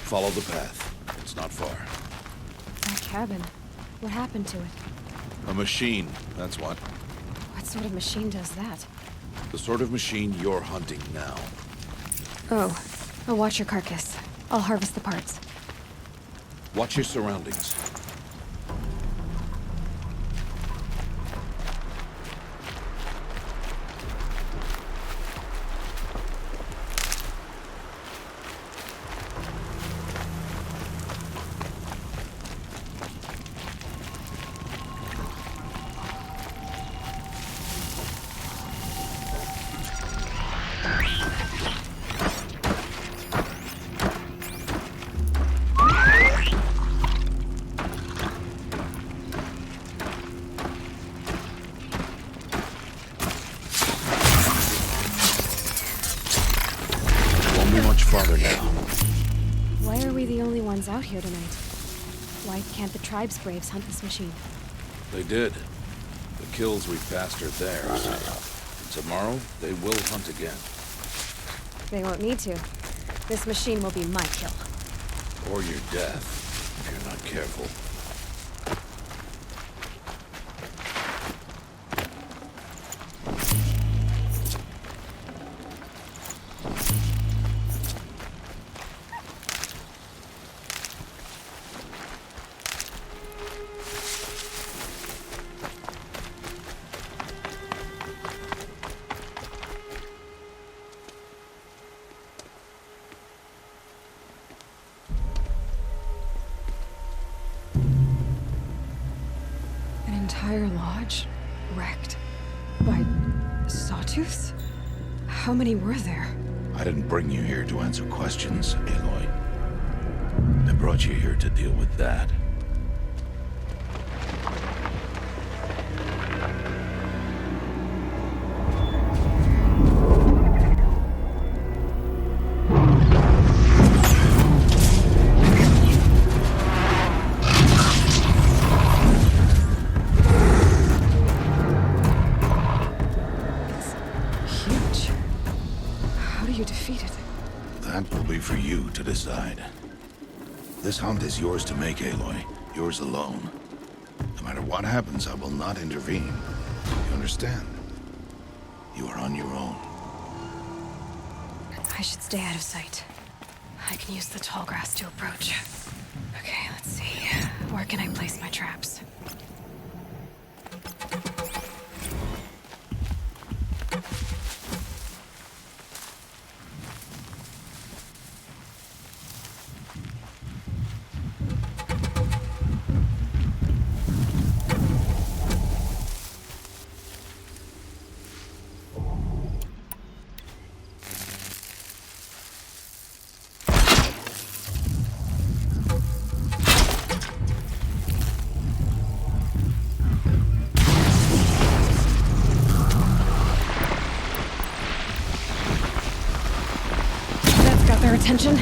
Follow the path. It's not far. That cabin. What happened to it? A machine, that's what. What sort of machine does that? The sort of machine you're hunting now. Oh, I'll watch your carcass. I'll harvest the parts. Watch your surroundings. Why are we the only ones out here tonight? Why can't the tribe's braves hunt this machine? They did. The kills we passed are theirs. And tomorrow, they will hunt again. They won't need to. This machine will be my kill. Or your death, if you're not careful. entire lodge wrecked by sawtooths? How many were there? I didn't bring you here to answer questions, Aloy. I brought you here to deal with that. For you to decide. This hunt is yours to make, Aloy. Yours alone. No matter what happens, I will not intervene. You understand? You are on your own. I should stay out of sight. I can use the tall grass to approach. Okay, let's see. Where can I place my traps? Attention.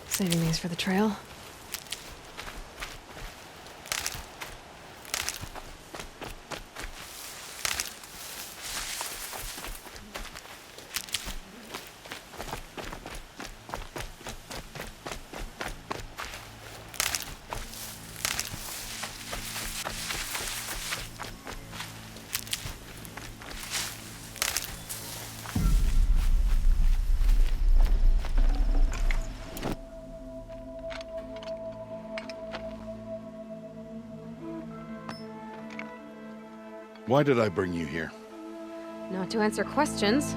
Saving these for the trail. Why did I bring you here? Not to answer questions.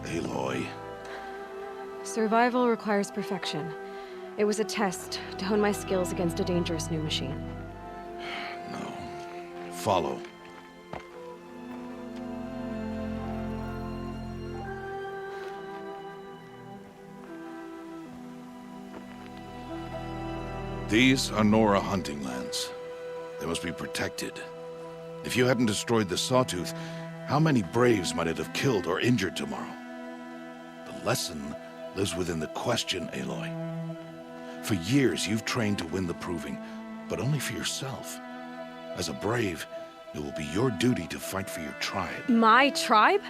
Aloy. Survival requires perfection. It was a test to hone my skills against a dangerous new machine. No. Follow. These are Nora hunting lands. They must be protected. If you hadn't destroyed the Sawtooth, how many Braves might it have killed or injured tomorrow? The lesson lives within the question, Aloy. For years, you've trained to win the Proving, but only for yourself. As a Brave, it will be your duty to fight for your tribe. My tribe?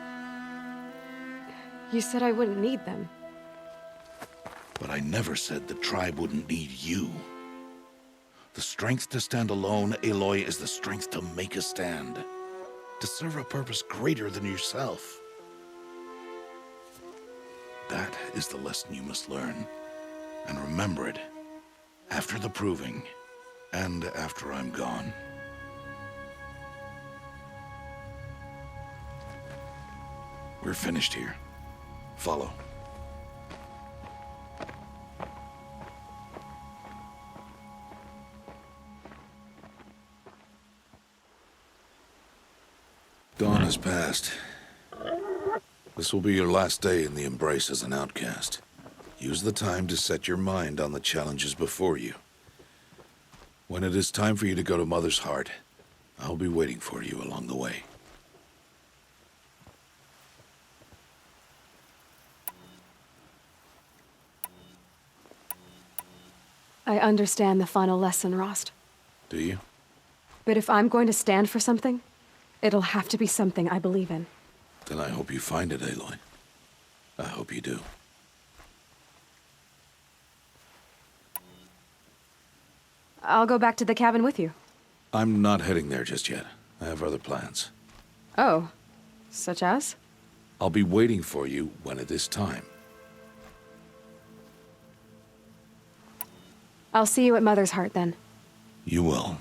You said I wouldn't need them. But I never said the tribe wouldn't need you. The strength to stand alone, Aloy, is the strength to make a stand. To serve a purpose greater than yourself. That is the lesson you must learn. And remember it. After the Proving. And after I'm gone. We're finished here. Follow. Dawn has passed. This will be your last day in the Embrace as an outcast. Use the time to set your mind on the challenges before you. When it is time for you to go to Mother's Heart, I'll be waiting for you along the way. I understand the final lesson, Rost. Do you? But if I'm going to stand for something, it'll have to be something I believe in. Then I hope you find it, Aloy. I hope you do. I'll go back to the cabin with you. I'm not heading there just yet. I have other plans. Oh, such as? I'll be waiting for you when it is time. I'll see you at Mother's Heart then. You will.